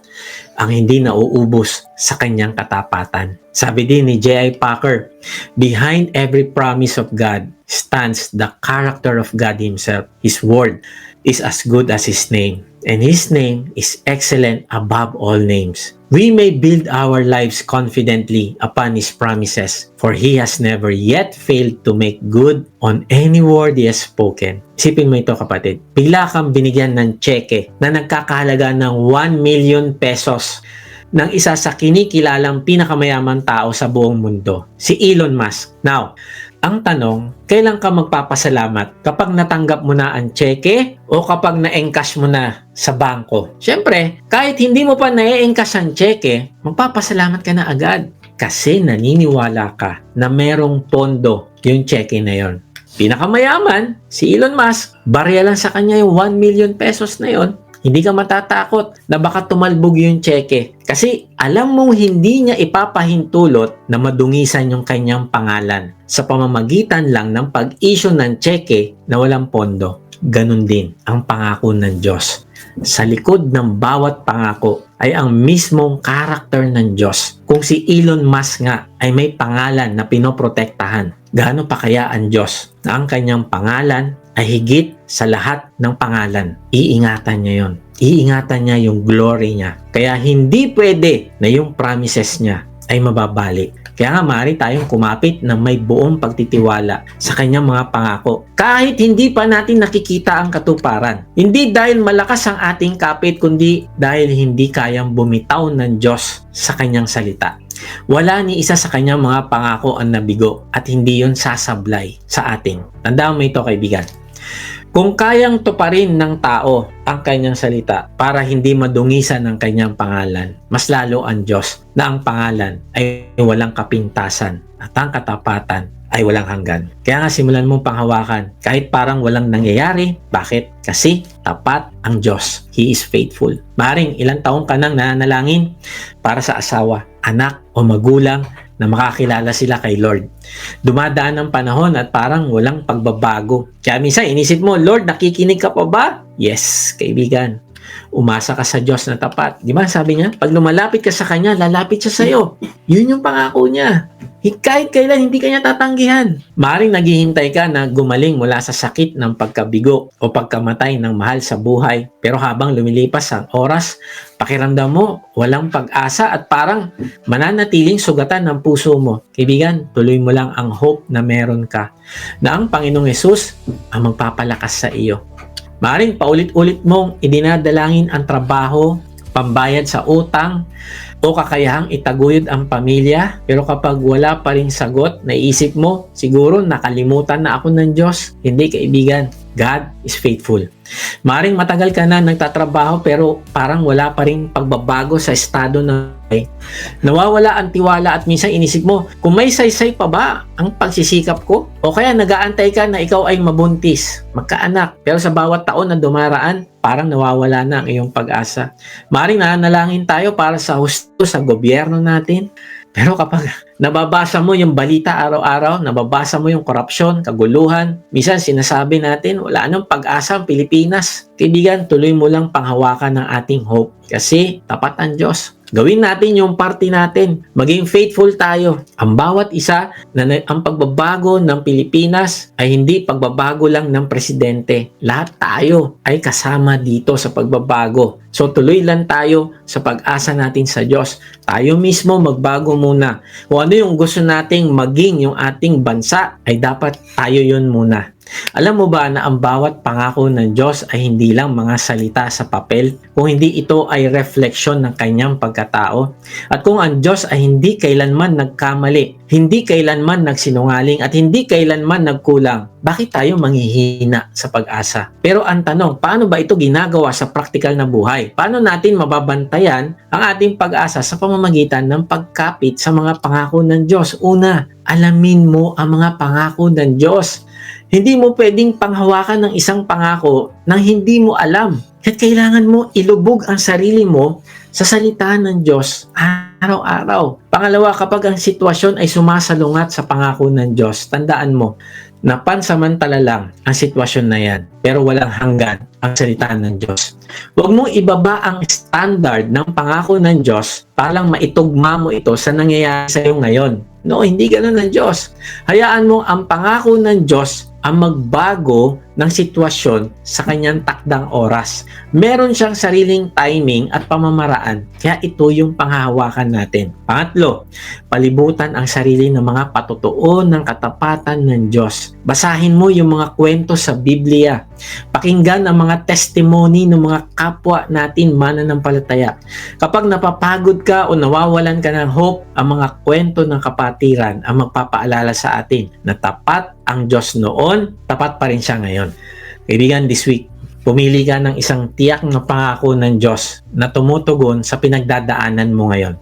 ang hindi nauubos sa kanyang katapatan. Sabi din ni J.I. Packer, "Behind every promise of God stands the character of God Himself. His word is as good as His name, and His name is excellent above all names. We may build our lives confidently upon His promises, for He has never yet failed to make good on any word He has spoken." Isipin mo ito, kapatid. Bigla kang binigyan ng tseke na nagkakahalaga ng 1 million pesos ng isa sa kinikilalang pinakamayaman tao sa buong mundo, si Elon Musk. Now, ang tanong, kailan ka magpapasalamat? Kapag natanggap mo na ang tseke o kapag na-encash mo na sa bangko? Siyempre, kahit hindi mo pa na-encash ang tseke, magpapasalamat ka na agad kasi naniniwala ka na merong pondo yung tseke na yon. Pinakamayaman, si Elon Musk, barya lang sa kanya yung 1 million pesos na yon. Hindi ka matatakot na baka tumalbog yung tseke. Kasi alam mong hindi niya ipapahintulot na madungisan yung kanyang pangalan sa pamamagitan lang ng pag-issue ng tseke na walang pondo. Ganun din ang pangako ng Diyos. Sa likod ng bawat pangako ay ang mismong karakter ng Diyos. Kung si Elon Musk nga ay may pangalan na pinoprotektahan, gaano pa kaya ang Diyos na ang kanyang pangalan ay higit sa lahat ng pangalan? Iingatan niya yon. Iingatan niya yung glory niya. Kaya hindi pwede na yung promises niya ay mababalik. Kaya nga maaari tayong kumapit na may buong pagtitiwala sa kanyang mga pangako. Kahit hindi pa natin nakikita ang katuparan. Hindi dahil malakas ang ating kapit, kundi dahil hindi kayang bumitaw ng Diyos sa kanyang salita. Wala ni isa sa kanyang mga pangako ang nabigo at hindi yon sasablay sa atin. Tandaan mo ito, kaibigan. Kung kayang tuparin ng tao ang kanyang salita para hindi madungisan ang kanyang pangalan, mas lalo ang Diyos na ang pangalan ay walang kapintasan at ang katapatan ay walang hanggan. Kaya nga simulan mong panghawakan kahit parang walang nangyayari. Bakit? Kasi tapat ang Diyos. He is faithful. Maring ilang taong ka nang nananalangin para sa asawa, anak o magulang na makakilala sila kay Lord. Dumadaan ang panahon at parang walang pagbabago. Kaya minsan inisip mo, Lord, nakikinig ka pa ba? Yes, kaibigan. Umasa ka sa Diyos na tapat. Di ba sabi niya, pag lumalapit ka sa Kanya, lalapit siya sa iyo. Yun yung pangako niya. Kahit kailan hindi kanya tatanggihan. Maring naghihintay ka na gumaling mula sa sakit ng pagkabigo o pagkamatay ng mahal sa buhay. Pero habang lumilipas ang oras, pakiramdam mo walang pag-asa at parang mananatiling sugatan ng puso mo. Kaibigan, tuloy mo lang ang hope na meron ka, na ang Panginoong Hesus ang magpapalakas sa iyo. Maring paulit-ulit mong idinadalangin ang trabaho, pambayad sa utang, o kakayahang itaguyod ang pamilya, pero kapag wala pa ring sagot, naisip mo, siguro nakalimutan na ako ng Diyos. Hindi, kaibigan. God is faithful. Maring matagal ka na nagtatrabaho pero parang wala pa ring pagbabago sa estado ng buhay. Nawawala ang tiwala at minsan inisip mo, kung may saysay pa ba ang pagsisikap ko? O kaya nag-aantay ka na ikaw ay mabuntis, magkaanak, pero sa bawat taon na dumaraan, parang nawawala na ang iyong pag-asa. Maring nanalangin tayo para sa husto sa gobyerno natin. Pero kapag nababasa mo yung balita araw-araw, nababasa mo yung korupsyon, kaguluhan, minsan sinasabi natin, wala nang pag-asa ang Pilipinas. Kaibigan, tuloy mo lang panghawakan ng ating hope kasi tapat ang Diyos. Gawin natin yung parte natin. Maging faithful tayo. Ang bawat isa na ang pagbabago ng Pilipinas ay hindi pagbabago lang ng presidente. Lahat tayo ay kasama dito sa pagbabago. So tuloy lang tayo sa pag-asa natin sa Diyos. Tayo mismo magbago muna. Kung ano yung gusto nating maging yung ating bansa, ay dapat tayo yun muna. Alam mo ba na ang bawat pangako ng Diyos ay hindi lang mga salita sa papel, kung hindi ito ay refleksyon ng kanyang pagkatao? At kung ang Diyos ay hindi kailanman nagkamali, hindi kailanman nagsinungaling, at hindi kailanman nagkulang, bakit tayo manghihina sa pag-asa? Pero ang tanong, paano ba ito ginagawa sa praktikal na buhay? Paano natin mababantayan ang ating pag-asa sa pamamagitan ng pagkapit sa mga pangako ng Diyos? Una, alamin mo ang mga pangako ng Diyos. Hindi mo pwedeng panghawakan ng isang pangako nang hindi mo alam. At kailangan mo ilubog ang sarili mo sa salita ng Diyos araw-araw. Pangalawa, kapag ang sitwasyon ay sumasalungat sa pangako ng Diyos, tandaan mo na pansamantala lang ang sitwasyon na yan, pero walang hanggan ang salita ng Diyos. Huwag mong ibaba ang standard ng pangako ng Diyos para lang maitugma mo ito sa nangyayari sa iyo ngayon. No, hindi ganun ng Diyos. Hayaan mo ang pangako ng Diyos ang magbago ng sitwasyon sa kanyang takdang oras. Meron siyang sariling timing at pamamaraan, kaya ito yung panghahawakan natin. Pangatlo, palibutan ang sarili ng mga patutuo ng katapatan ng Diyos. Basahin mo yung mga kwento sa Biblia. Pakinggan ang mga testimony ng mga kapwa natin mananampalataya. Kapag napapagod ka o nawawalan ka ng hope, ang mga kwento ng kapatiran ang magpapaalala sa atin na tapat ang Diyos noon, tapat pa rin siya ngayon. Kaibigan, this week, pumili ka ng isang tiyak na pangako ng Diyos na tumutugon sa pinagdadaanan mo ngayon.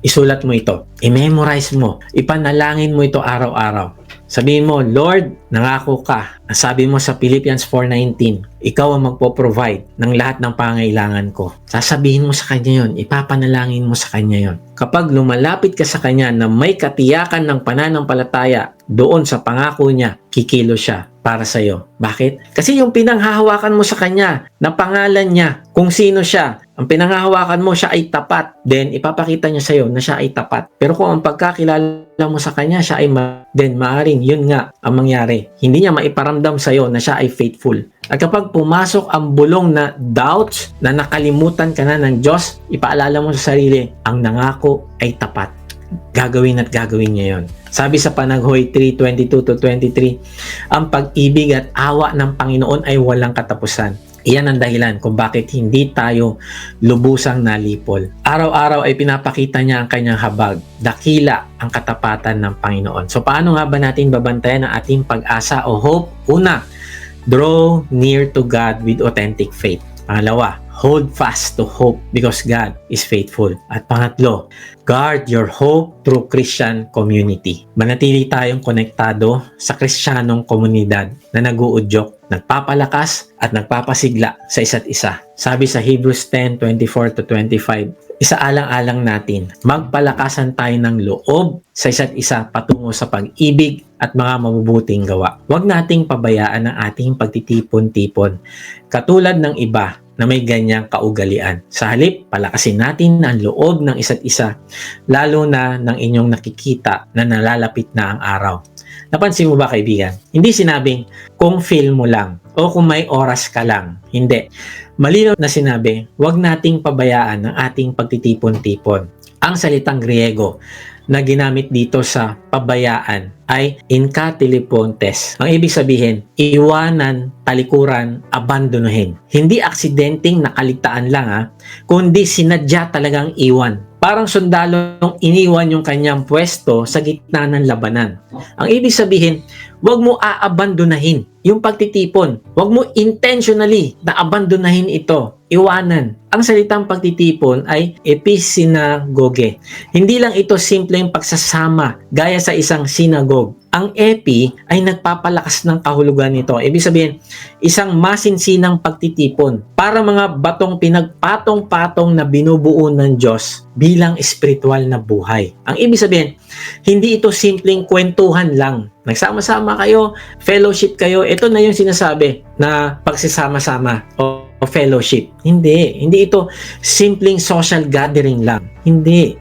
Isulat mo ito, i-memorize mo, ipanalangin mo ito araw-araw. Sabihin mo, Lord, nangako ka. Sabi mo sa Philippians 4:19, ikaw ang magpo-provide ng lahat ng pangailangan ko. Sasabihin mo sa Kanya yon, ipapanalangin mo sa Kanya yon. Kapag lumalapit ka sa Kanya na may katiyakan ng pananampalataya doon sa pangako niya, kikilo siya para sa iyo. Bakit? Kasi yung pinanghahawakan mo sa Kanya, na pangalan niya, kung sino siya, ang pinanghahawakan mo, siya ay tapat, then ipapakita niya sa iyo na siya ay tapat. Pero kung ang pagkakilala mo sa Kanya, siya ay then maaring yun nga ang mangyari. Hindi niya maiparamdam sa iyo na siya ay faithful. At kapag pumasok ang bulong na doubts, na nakalimutan ka na ng Diyos, ipaalala mo sa sarili, ang nangako ay tapat. gagawin at gagawin niya yon. Sabi sa Panaghoy 3:22-23, ang pag-ibig at awa ng Panginoon ay walang katapusan. Iyan ang dahilan kung bakit hindi tayo lubusang nalipol. Araw-araw ay pinapakita niya ang kanyang habag. Dakila ang katapatan ng Panginoon. So paano nga ba natin babantayan ang ating pag-asa o hope? Una, draw near to God with authentic faith. Pangalawa, hold fast to hope because God is faithful. At pangatlo, guard your hope through Christian community. Manatili tayong konektado sa Kristiyanong komunidad na nag-uudyok, nagpapalakas at nagpapasigla sa isa't isa. Sabi sa Hebrews 10:24-25, isaalang-alang natin, magpalakasan tayo ng loob sa isa't isa patungo sa pag-ibig at mga mabubuting gawa. Huwag nating pabayaan ang ating pagtitipon-tipon katulad ng iba na may ganyang kaugalian. Sa halip, palakasin natin ang loob ng isa't isa, lalo na ng inyong nakikita na nalalapit na ang araw. Napansin mo ba, kaibigan? Hindi sinabing kung feel mo lang o kung may oras ka lang. Hindi. Malinaw na sinabi, huwag nating pabayaan ang ating pagtitipon-tipon. Ang salitang Griego na ginamit dito sa pabayaan ay inkatilipontes. Ang ibig sabihin, iwanan, talikuran, abandonuhin. Hindi aksidenteng nakaligtaan lang kundi sinadya talagang iwan. Parang sundalong iniwan yung kanyang pwesto sa gitna ng labanan. Ang ibig sabihin, huwag mo aabandonahin yung pagtitipon. Huwag mo intentionally na abandonahin ito. Iwanan. Ang salitang pagtitipon ay episinagoge. Hindi lang ito simpleng pagsasama gaya sa isang sinagog. Ang epi ay nagpapalakas ng kahulugan nito. Ibig sabihin, isang masinsinang pagtitipon para mga batong pinagpatong-patong na binubuo ng Diyos bilang espiritual na buhay. Ang ibig sabihin, hindi ito simpleng kwentuhan lang. Nagsama-sama kayo, fellowship kayo, ito na yung sinasabi na pagsasama-sama o fellowship. Hindi ito simpleng social gathering lang. Hindi.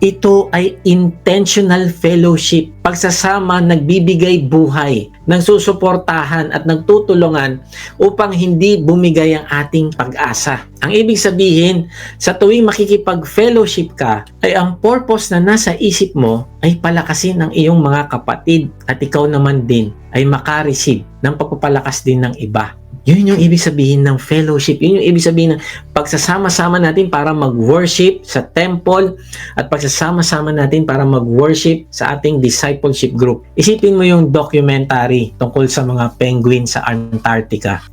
Ito ay intentional fellowship. Pagsasama, nagbibigay buhay, nagsusuportahan at nagtutulungan upang hindi bumigay ang ating pag-asa. Ang ibig sabihin, sa tuwing makikipag-fellowship ka, ay ang purpose na nasa isip mo ay palakasin ang iyong mga kapatid at ikaw naman din ay makareceive ng pagpapalakas din ng iba. Yun yung ibig sabihin ng fellowship. Yun yung ibig sabihin ng pagsasama-sama natin para mag-worship sa temple at pagsasama-sama natin para mag-worship sa ating discipleship group. Isipin mo yung documentary tungkol sa mga penguin sa Antarctica.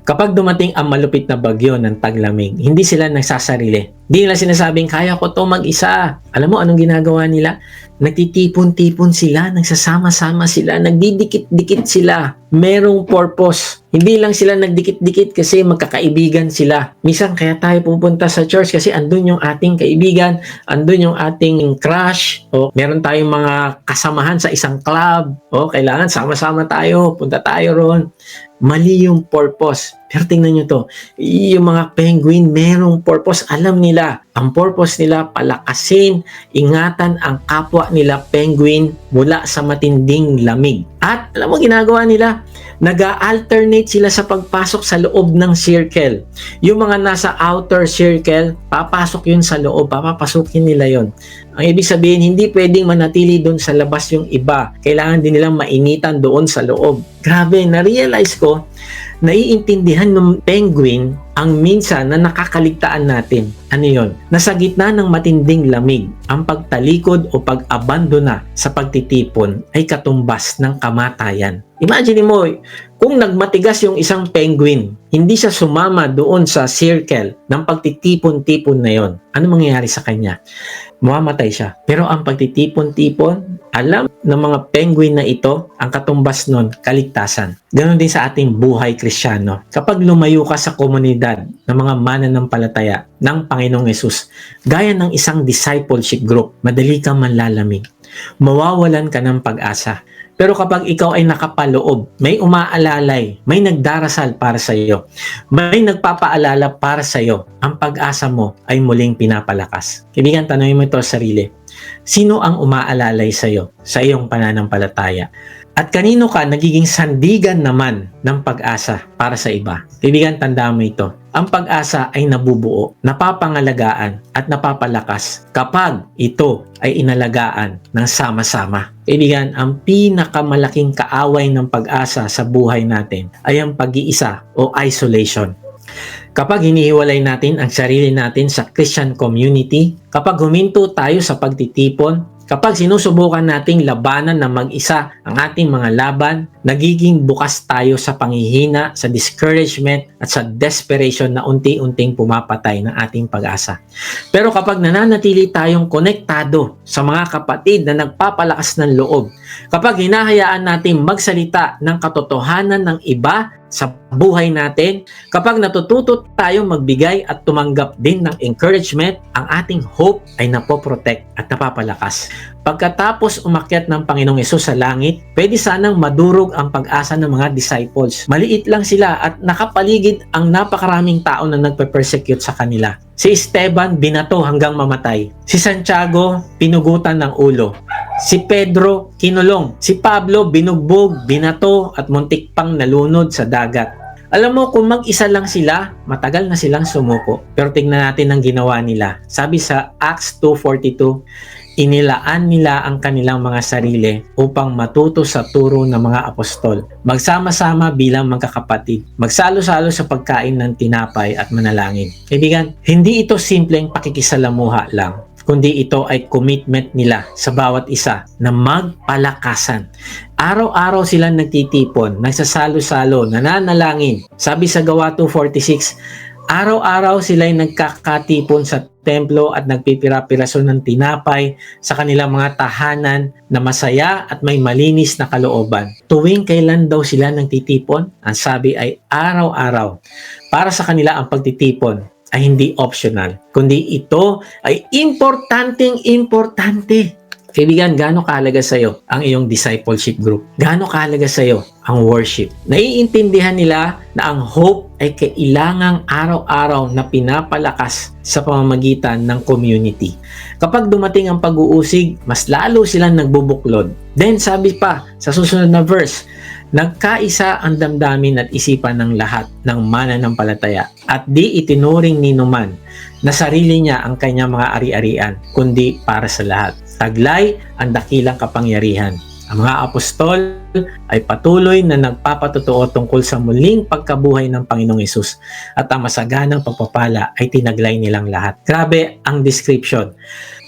Kapag dumating ang malupit na bagyo ng taglamig, hindi sila nagsasarili. Hindi nila sinasabing, kaya ko to mag-isa. Alam mo anong ginagawa nila? Nagtitipon-tipon sila, nagsasama-sama sila, nagdidikit-dikit sila. Merong purpose. Hindi lang sila nagdikit-dikit kasi magkakaibigan sila. Minsan kaya tayo pupunta sa church kasi andun yung ating kaibigan, andun yung ating crush, o meron tayong mga kasamahan sa isang club, o kailangan sama-sama tayo, punta tayo ron. Mali yung purpose. Pero tingnan nyo to, yung mga penguin merong purpose. Alam nila, ang purpose nila palakasin, ingatan ang kapwa nila penguin mula sa matinding lamig. At alam mo ginagawa nila? Nag-alternate sila sa pagpasok sa loob ng circle. Yung mga nasa outer circle, papasok yun sa loob, papapasukin nila yon. Ang ibig sabihin, hindi pwedeng manatili doon sa labas yung iba. Kailangan din nilang mainitan doon sa loob. Grabe, na-realize ko, naiintindihan ng penguin ang minsan na nakakaligtaan natin. Ano yon? Nasa gitna ng matinding lamig, ang pagtalikod o pag-abandona sa pagtitipon ay katumbas ng kamatayan. Imagine mo, kung nagmatigas yung isang penguin, hindi siya sumama doon sa circle ng pagtitipon-tipon na yon. Ano mangyayari sa kanya? Mamamatay siya. Pero ang pagtitipon-tipon, alam ng mga penguin na ito, ang katumbas nun, kaligtasan. Ganon din sa ating buhay Kristiyano. Kapag lumayo ka sa komunidad ng mga mananampalataya ng Panginoong Yesus, gaya ng isang discipleship group, madali kang manlalamig. Mawawalan ka ng pag-asa. Pero kapag ikaw ay nakapaloob, may umaalalay, may nagdarasal para sa iyo, may nagpapaalala para sa iyo, ang pag-asa mo ay muling pinapalakas. Kaibigan, tanongin mo ito sa sarili. Sino ang umaalalay sa iyo, sa iyong pananampalataya? At kanino ka nagiging sandigan naman ng pag-asa para sa iba? Kaibigan, tandaan mo ito. Ang pag-asa ay nabubuo, napapangalagaan at napapalakas kapag ito ay inalagaan ng sama-sama. Kaibigan, ang pinakamalaking kaaway ng pag-asa sa buhay natin ay ang pag-iisa o isolation. Kapag hinihiwalay natin ang sarili natin sa Christian community, kapag huminto tayo sa pagtitipon, kapag sinusubukan nating labanan na mag-isa ang ating mga laban, nagiging bukas tayo sa panghihina, sa discouragement at sa desperation na unti-unting pumapatay ng ating pag-asa. Pero kapag nananatili tayong konektado sa mga kapatid na nagpapalakas ng loob, kapag hinahayaan nating magsalita ng katotohanan ng iba sa buhay natin, kapag natututo tayong magbigay at tumanggap din ng encouragement, ang ating hope ay napoprotect at napapalakas. Pagkatapos umakyat ng Panginoong Hesus sa langit, pwede sanang madurog ang pag-asa ng mga disciples. Maliit lang sila at nakapaligid ang napakaraming tao na nagpe-persecute sa kanila. Si Esteban, binato hanggang mamatay. Si Santiago, pinugutan ng ulo. Si Pedro, kinulong. Si Pablo, binugbog, binato at muntik pang nalunod sa dagat. Alam mo, kung mag-isa lang sila, matagal na silang sumuko. Pero tignan natin ang ginawa nila. Sabi sa Acts 2:42, inilaan nila ang kanilang mga sarili upang matuto sa turo ng mga apostol. Magsama-sama bilang magkakapatid. Magsalo-salo sa pagkain ng tinapay at manalangin. Kaibigan, hindi ito simpleng pakikisalamuha lang, kundi ito ay commitment nila sa bawat isa na magpalakasan. Araw-araw silang nagtitipon, nagsasalo-salo, nananalangin. Sabi sa Gawa 2:46, araw-araw sila'y nagkakatipon sa templo at nagpipira-piraso ng tinapay sa kanilang mga tahanan na masaya at may malinis na kalooban. Tuwing kailan daw sila nagtitipon? Ang sabi ay araw-araw. Para sa kanila ang pagtitipon ay hindi optional, kundi ito ay importante. Kaibigan, gaano kahalaga sa iyo ang iyong discipleship group? Gaano kahalaga sa iyo ang worship? Naiintindihan nila na ang hope ay kailangang araw-araw na pinapalakas sa pamamagitan ng community. Kapag dumating ang pag-uusig, mas lalo silang nagbubuklod. Then sabi pa sa susunod na verse, nagkaisa ang damdamin at isipan ng lahat ng mananampalataya at di itinuring ni numan na sarili niya ang kanyang mga ari-arian, kundi para sa lahat. Taglay ang dakilang kapangyarihan. Ang mga apostol ay patuloy na nagpapatotoo tungkol sa muling pagkabuhay ng Panginoong Hesus at ang masaganang pagpapala ay tinaglay nilang lahat. Grabe ang description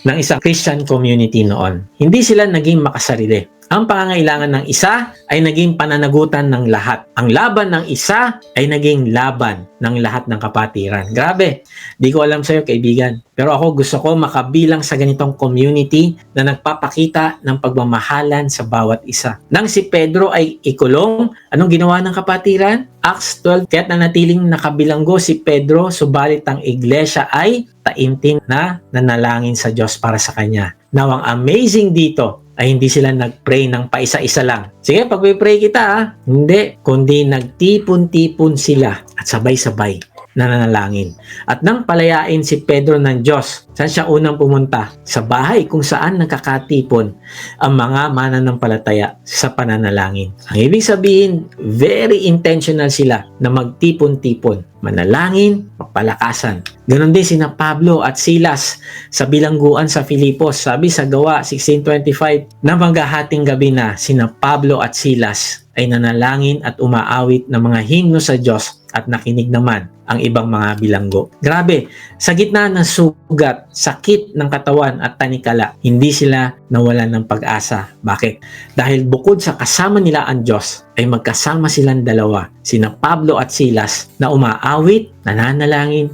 ng isang Christian community noon. Hindi sila naging makasarili. Ang pangangailangan ng isa ay naging pananagutan ng lahat. Ang laban ng isa ay naging laban ng lahat ng kapatiran. Grabe, di ko alam sa'yo kaibigan. Pero ako gusto ko makabilang sa ganitong community na nagpapakita ng pagmamahalan sa bawat isa. Nang si Pedro ay ikulong, anong ginawa ng kapatiran? Acts 12, kaya't nanatiling nakabilanggo si Pedro, subalit ang iglesia ay taimtim na nanalangin sa Diyos para sa kanya. Now, ang amazing dito ay hindi sila nag-pray ng paisa-isa lang. Sige, pag-pray kita ha. Hindi, kundi nagtipon-tipon sila at sabay-sabay nananalangin. At nang palayain si Pedro ng Diyos, saan siya unang pumunta? Sa bahay kung saan nagkakatipon ang mga mananampalataya sa pananalangin. Ang ibig sabihin, very intentional sila na magtipon-tipon, manalangin, magpalakasan. Ganon din sina Pablo at Silas sa bilangguan sa Filipos. Sabi sa Gawa 16:25, na maghahating gabi na sina Pablo at Silas ay nanalangin at umaawit ng mga himno sa Diyos at nakinig naman ang ibang mga bilanggo. Grabe, sa gitna ng sugat, sakit ng katawan at tanikala, hindi sila nawalan ng pag-asa. Bakit? Dahil bukod sa kasama nila ang Diyos, ay magkasama silang dalawa, sina Pablo at Silas, na umaawit, nananalangin,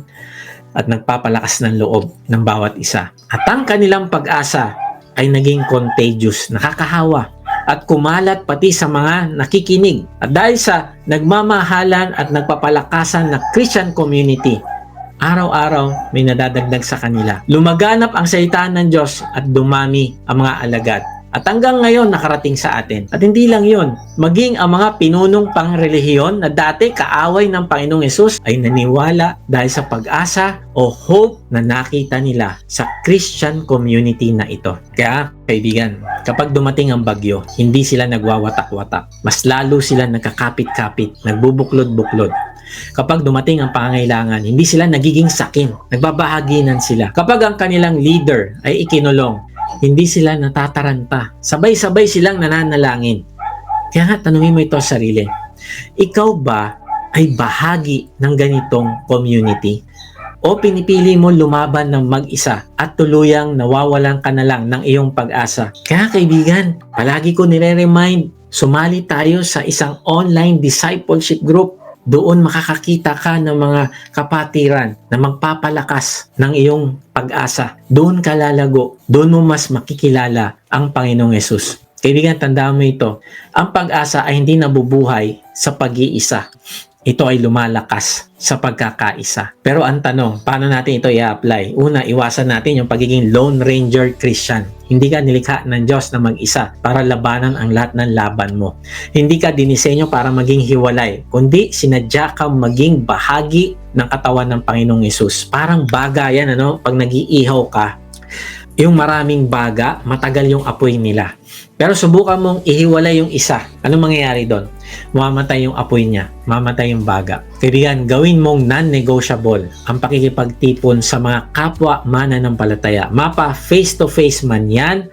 at nagpapalakas ng loob ng bawat isa. At ang kanilang pag-asa ay naging contagious, nakakahawa, at kumalat pati sa mga nakikinig. At dahil sa nagmamahalan at nagpapalakasan na Christian community, araw-araw may nadadagdag sa kanila. Lumaganap ang salita ng Diyos at dumami ang mga alagad. At hanggang ngayon nakarating sa atin. At hindi lang yon, maging ang mga pinunong pangrelihiyon na dati kaaway ng Panginoong Hesus ay naniwala dahil sa pag-asa o hope na nakita nila sa Christian community na ito. Kaya kaibigan, kapag dumating ang bagyo, hindi sila nagwawatak-watak. Mas lalo sila nagkakapit-kapit, nagbubuklod-buklod. Kapag dumating ang pangangailangan, hindi sila nagiging sakin, nagbabahaginan sila. Kapag ang kanilang leader ay ikinulong, hindi sila natataranta. Sabay-sabay silang nananalangin. Kaya nga, tanungin mo ito sa sarili. Ikaw ba ay bahagi ng ganitong community? O pinipili mo lumaban ng mag-isa at tuluyang nawawalan ka na lang ng iyong pag-asa? Kaya kaibigan, palagi ko nire-remind, sumali tayo sa isang online discipleship group. Doon makakakita ka ng mga kapatiran na magpapalakas ng iyong pag-asa. Doon ka lalago. Doon mo mas makikilala ang Panginoong Hesus. Kaibigan, tandaan mo ito. Ang pag-asa ay hindi nabubuhay sa pag-iisa. Ito ay lumalakas sa pagkakaisa. Pero ang tanong, paano natin ito i-apply? Una, iwasan natin yung pagiging Lone Ranger Christian. Hindi ka nilikha ng Diyos na mag-isa para labanan ang lahat ng laban mo. Hindi ka dinisenyo para maging hiwalay, kundi sinadya ka maging bahagi ng katawan ng Panginoong Hesus. Parang baga yan, pag nag-iihaw ka, yung maraming baga, matagal yung apoy nila. Pero subukan mong ihiwalay yung isa. Anong mangyayari doon? Mamatay yung apoy niya. Mamatay yung baga. Kaibigan, gawin mong non-negotiable ang pakikipagtipon sa mga kapwa mananampalataya. Mapa face-to-face man yan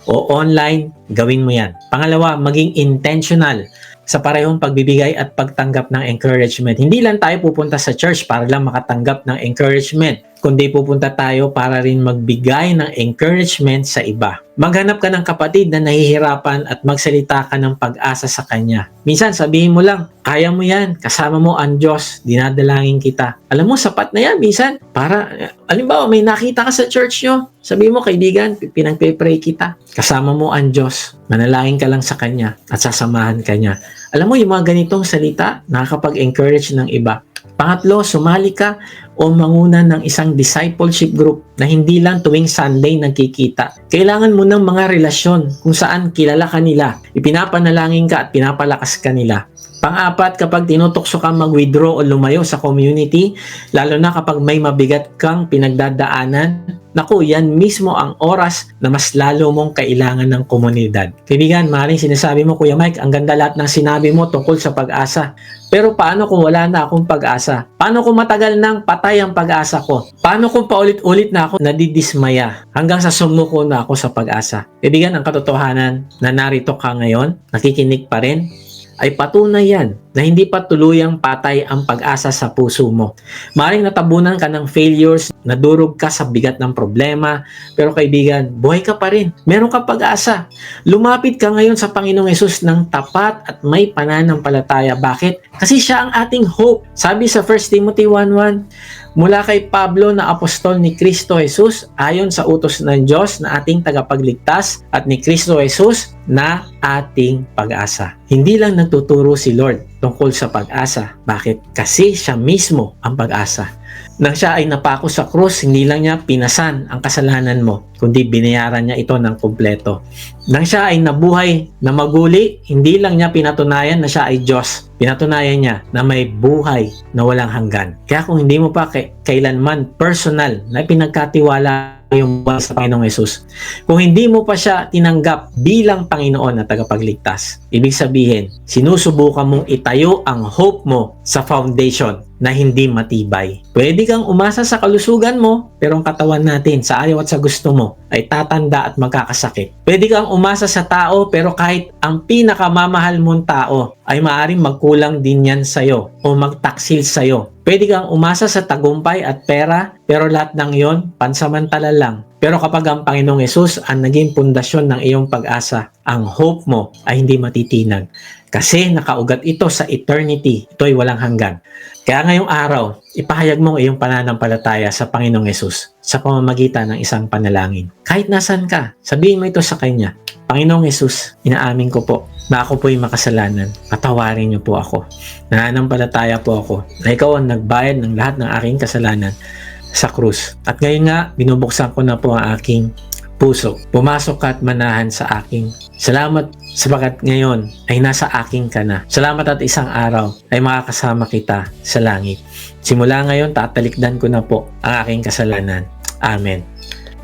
o online, gawin mo yan. Pangalawa, maging intentional sa parehong pagbibigay at pagtanggap ng encouragement. Hindi lang tayo pupunta sa church para lang makatanggap ng encouragement, kundi pupunta tayo para rin magbigay ng encouragement sa iba. Maghanap ka ng kapatid na nahihirapan at magsalita ka ng pag-asa sa kanya. Minsan sabihin mo lang, kaya mo yan, kasama mo ang Diyos, dinadalangin kita. Alam mo, sapat na yan minsan. Para, alimbawa, may nakita ka sa church nyo, sabihin mo, kaibigan, pinagpe-pray kita. Kasama mo ang Diyos, manalangin ka lang sa Kanya at sasamahan ka niya. Alam mo, yung mga ganitong salita, nakakapag-encourage ng iba. Pangatlo, sumali ka o manguna ng isang discipleship group na hindi lang tuwing Sunday nagkikita. Kailangan mo ng mga relasyon kung saan kilala ka nila, ipinapanalangin ka at pinapalakas ka nila. Pang-apat, kapag tinutokso kang mag-withdraw o lumayo sa community, lalo na kapag may mabigat kang pinagdadaanan, naku, yan mismo ang oras na mas lalo mong kailangan ng komunidad. Kaibigan, maaaring sinasabi mo, Kuya Mike, ang ganda lahat ng sinabi mo tungkol sa pag-asa. Pero paano kung wala na akong pag-asa? Paano kung matagal nang patay ang pag-asa ko? Paano kung paulit-ulit na ako nadidismaya hanggang sa sumuko na ako sa pag-asa? Kaibigan, ang katotohanan na narito ka ngayon, nakikinig pa rin, ay patunay yan na hindi pa tuluyang patay ang pag-asa sa puso mo. Maaaring natabunan ka ng failures, nadurog ka sa bigat ng problema, pero kaibigan, buhay ka pa rin. Meron ka pag-asa. Lumapit ka ngayon sa Panginoong Hesus ng tapat at may pananampalataya. Bakit? Kasi siya ang ating hope. Sabi sa 1 Timothy 1:1, mula kay Pablo na apostol ni Kristo Jesus ayon sa utos ng Diyos na ating tagapagligtas at ni Kristo Jesus na ating pag-asa. Hindi lang nagtuturo si Lord tungkol sa pag-asa. Bakit? Kasi siya mismo ang pag-asa. Nang siya ay napako sa krus, hindi lang niya pinasan ang kasalanan mo, kundi binayaran niya ito ng kumpleto. Nang siya ay nabuhay na maguli, hindi lang niya pinatunayan na siya ay Diyos. Pinatunayan niya na may buhay na walang hanggan. Kaya kung hindi mo pa kailanman personal na pinagkatiwala yung buhay sa Panginoong Hesus, kung hindi mo pa siya tinanggap bilang Panginoon na tagapagligtas, ibig sabihin, sinusubukan mong itayo ang hope mo sa foundation na hindi matibay. Pwede kang umasa sa kalusugan mo, pero ang katawan natin sa ayaw at sa gusto mo ay tatanda at magkakasakit. Pwede kang umasa sa tao, pero kahit ang pinakamamahal mong tao ay maaaring magkulang din yan sa'yo o magtaksil sa'yo. Pwede kang umasa sa tagumpay at pera, pero lahat ng yon pansamantala lang. Pero kapag ang Panginoong Hesus ang naging pundasyon ng iyong pag-asa, ang hope mo ay hindi matitinag. Kasi nakaugat ito sa eternity. Ito ay walang hanggan. Kaya ngayong araw, ipahayag mo ang iyong pananampalataya sa Panginoong Hesus sa pamamagitan ng isang panalangin. Kahit nasan ka, sabihin mo ito sa Kanya. Panginoong Hesus, inaamin ko po na ako po'y makasalanan. Patawarin niyo po ako. Nananampalataya po ako na ikaw ang nagbayad ng lahat ng aking kasalanan sa krus. At ngayon nga, binubuksan ko na po ang aking puso. Pumasok ka at manahan sa akin. Salamat sapagat ngayon ay nasa akin ka na. Salamat at isang araw ay makakasama kita sa langit. Simula ngayon, tatalikdan ko na po ang aking kasalanan. Amen.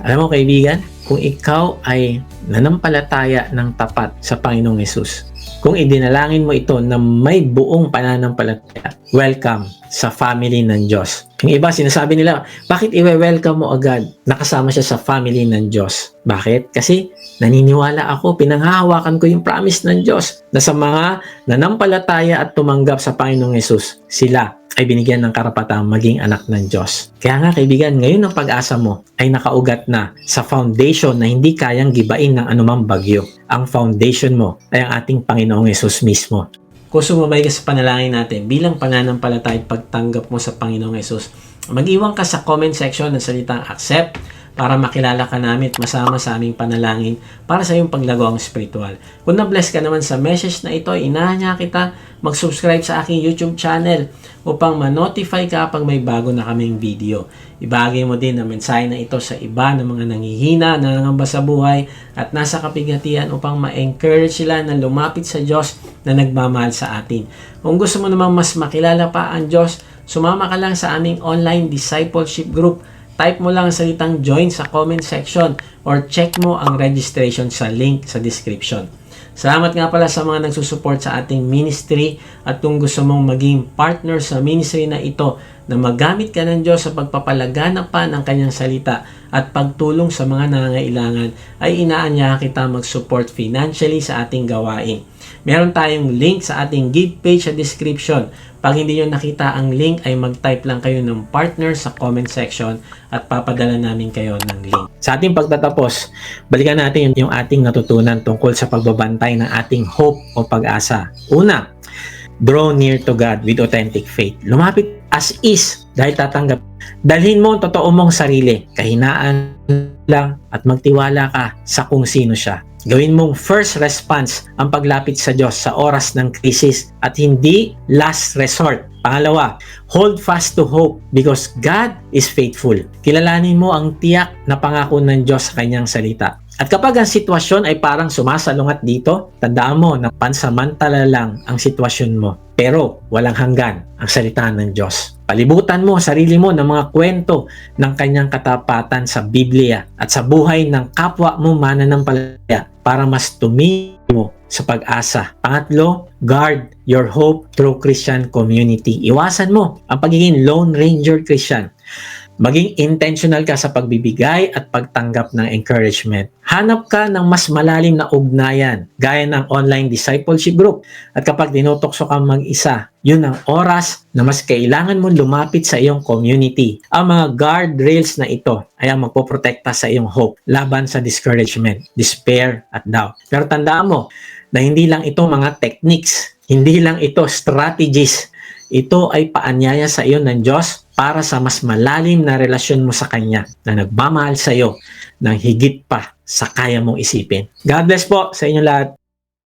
Alam mo kaibigan, kung ikaw ay nanampalataya ng tapat sa Panginoong Hesus, kung idinalangin mo ito na may buong pananampalataya, welcome sa family ng Diyos. Yung iba, sinasabi nila, bakit i-welcome mo agad? Nakasama siya sa family ng Diyos. Bakit? Kasi naniniwala ako, pinanghahawakan ko yung promise ng Diyos na sa mga nanampalataya at tumanggap sa Panginoong Hesus, sila ay binigyan ng karapatang maging anak ng Diyos. Kaya nga kaibigan, ngayon ang pag-asa mo ay nakaugat na sa foundation na hindi kayang gibain ng anumang bagyo. Ang foundation mo ay ang ating Panginoong Hesus mismo. Kung sumabay ka sa panalangin natin bilang pananampalataya at pagtanggap mo sa Panginoong Hesus, mag-iwan ka sa comment section ng salitang accept para makilala ka namin at masama sa aming panalangin para sa iyong paglagawang spiritual. Kung na-bless ka naman sa message na ito, inaanya kita mag-subscribe sa aking YouTube channel upang ma-notify ka pag may bago na kaming video. Ibahagi mo din ang mensahe na ito sa iba ng mga nanghihina, nangangamba sa buhay at nasa kapighatian upang ma-encourage sila na lumapit sa Diyos na nagmamahal sa atin. Kung gusto mo namang mas makilala pa ang Diyos, sumama ka lang sa aming online discipleship group. Type mo lang ang salitang join sa comment section or check mo ang registration sa link sa description. Salamat nga pala sa mga nagsusupport sa ating ministry at kung gusto mong maging partner sa ministry na ito na magamit ka ng Diyos sa pagpapalaganap pa ng kanyang salita at pagtulong sa mga nangangailangan ay inaanyahan kita mag-support financially sa ating gawain. Meron tayong link sa ating give page sa description. Pag hindi nyo nakita ang link ay mag-type lang kayo ng partner sa comment section at papadala namin kayo ng link. Sa ating pagtatapos, balikan natin yung ating natutunan tungkol sa pagbabantay ng ating hope o pag-asa. Una, draw near to God with authentic faith. Lumapit as is dahil tatanggap. Dalhin mo ang totoo mong sarili, kahinaan lang at magtiwala ka sa kung sino siya. Gawin mong first response ang paglapit sa Diyos sa oras ng krisis at hindi last resort. Pangalawa, hold fast to hope because God is faithful. Kilalanin mo ang tiyak na pangako ng Diyos sa kanyang salita. At kapag ang sitwasyon ay parang sumasalungat dito, tandaan mo na pansamantala lang ang sitwasyon mo. Pero walang hanggan ang salita ng Diyos. Palibutan mo sarili mo ng mga kwento ng kanyang katapatan sa Biblia at sa buhay ng kapwa mo mananampalataya para mas tumingin mo sa pag-asa. Pangatlo, guard your hope through Christian community. Iwasan mo ang pagiging Lone Ranger Christian. Maging intentional ka sa pagbibigay at pagtanggap ng encouragement. Hanap ka ng mas malalim na ugnayan gaya ng online discipleship group. At kapag dinutokso kang mag-isa, yun ang oras na mas kailangan mo lumapit sa iyong community. Ang mga guardrails na ito ay ang magpoprotekta sa iyong hope laban sa discouragement, despair at doubt. Pero tandaan mo na hindi lang ito mga techniques, hindi lang ito strategies. Ito ay paanyaya sa iyo ng Diyos para sa mas malalim na relasyon mo sa Kanya na nagmamahal sa iyo ng higit pa sa kaya mong isipin. God bless po sa inyo lahat.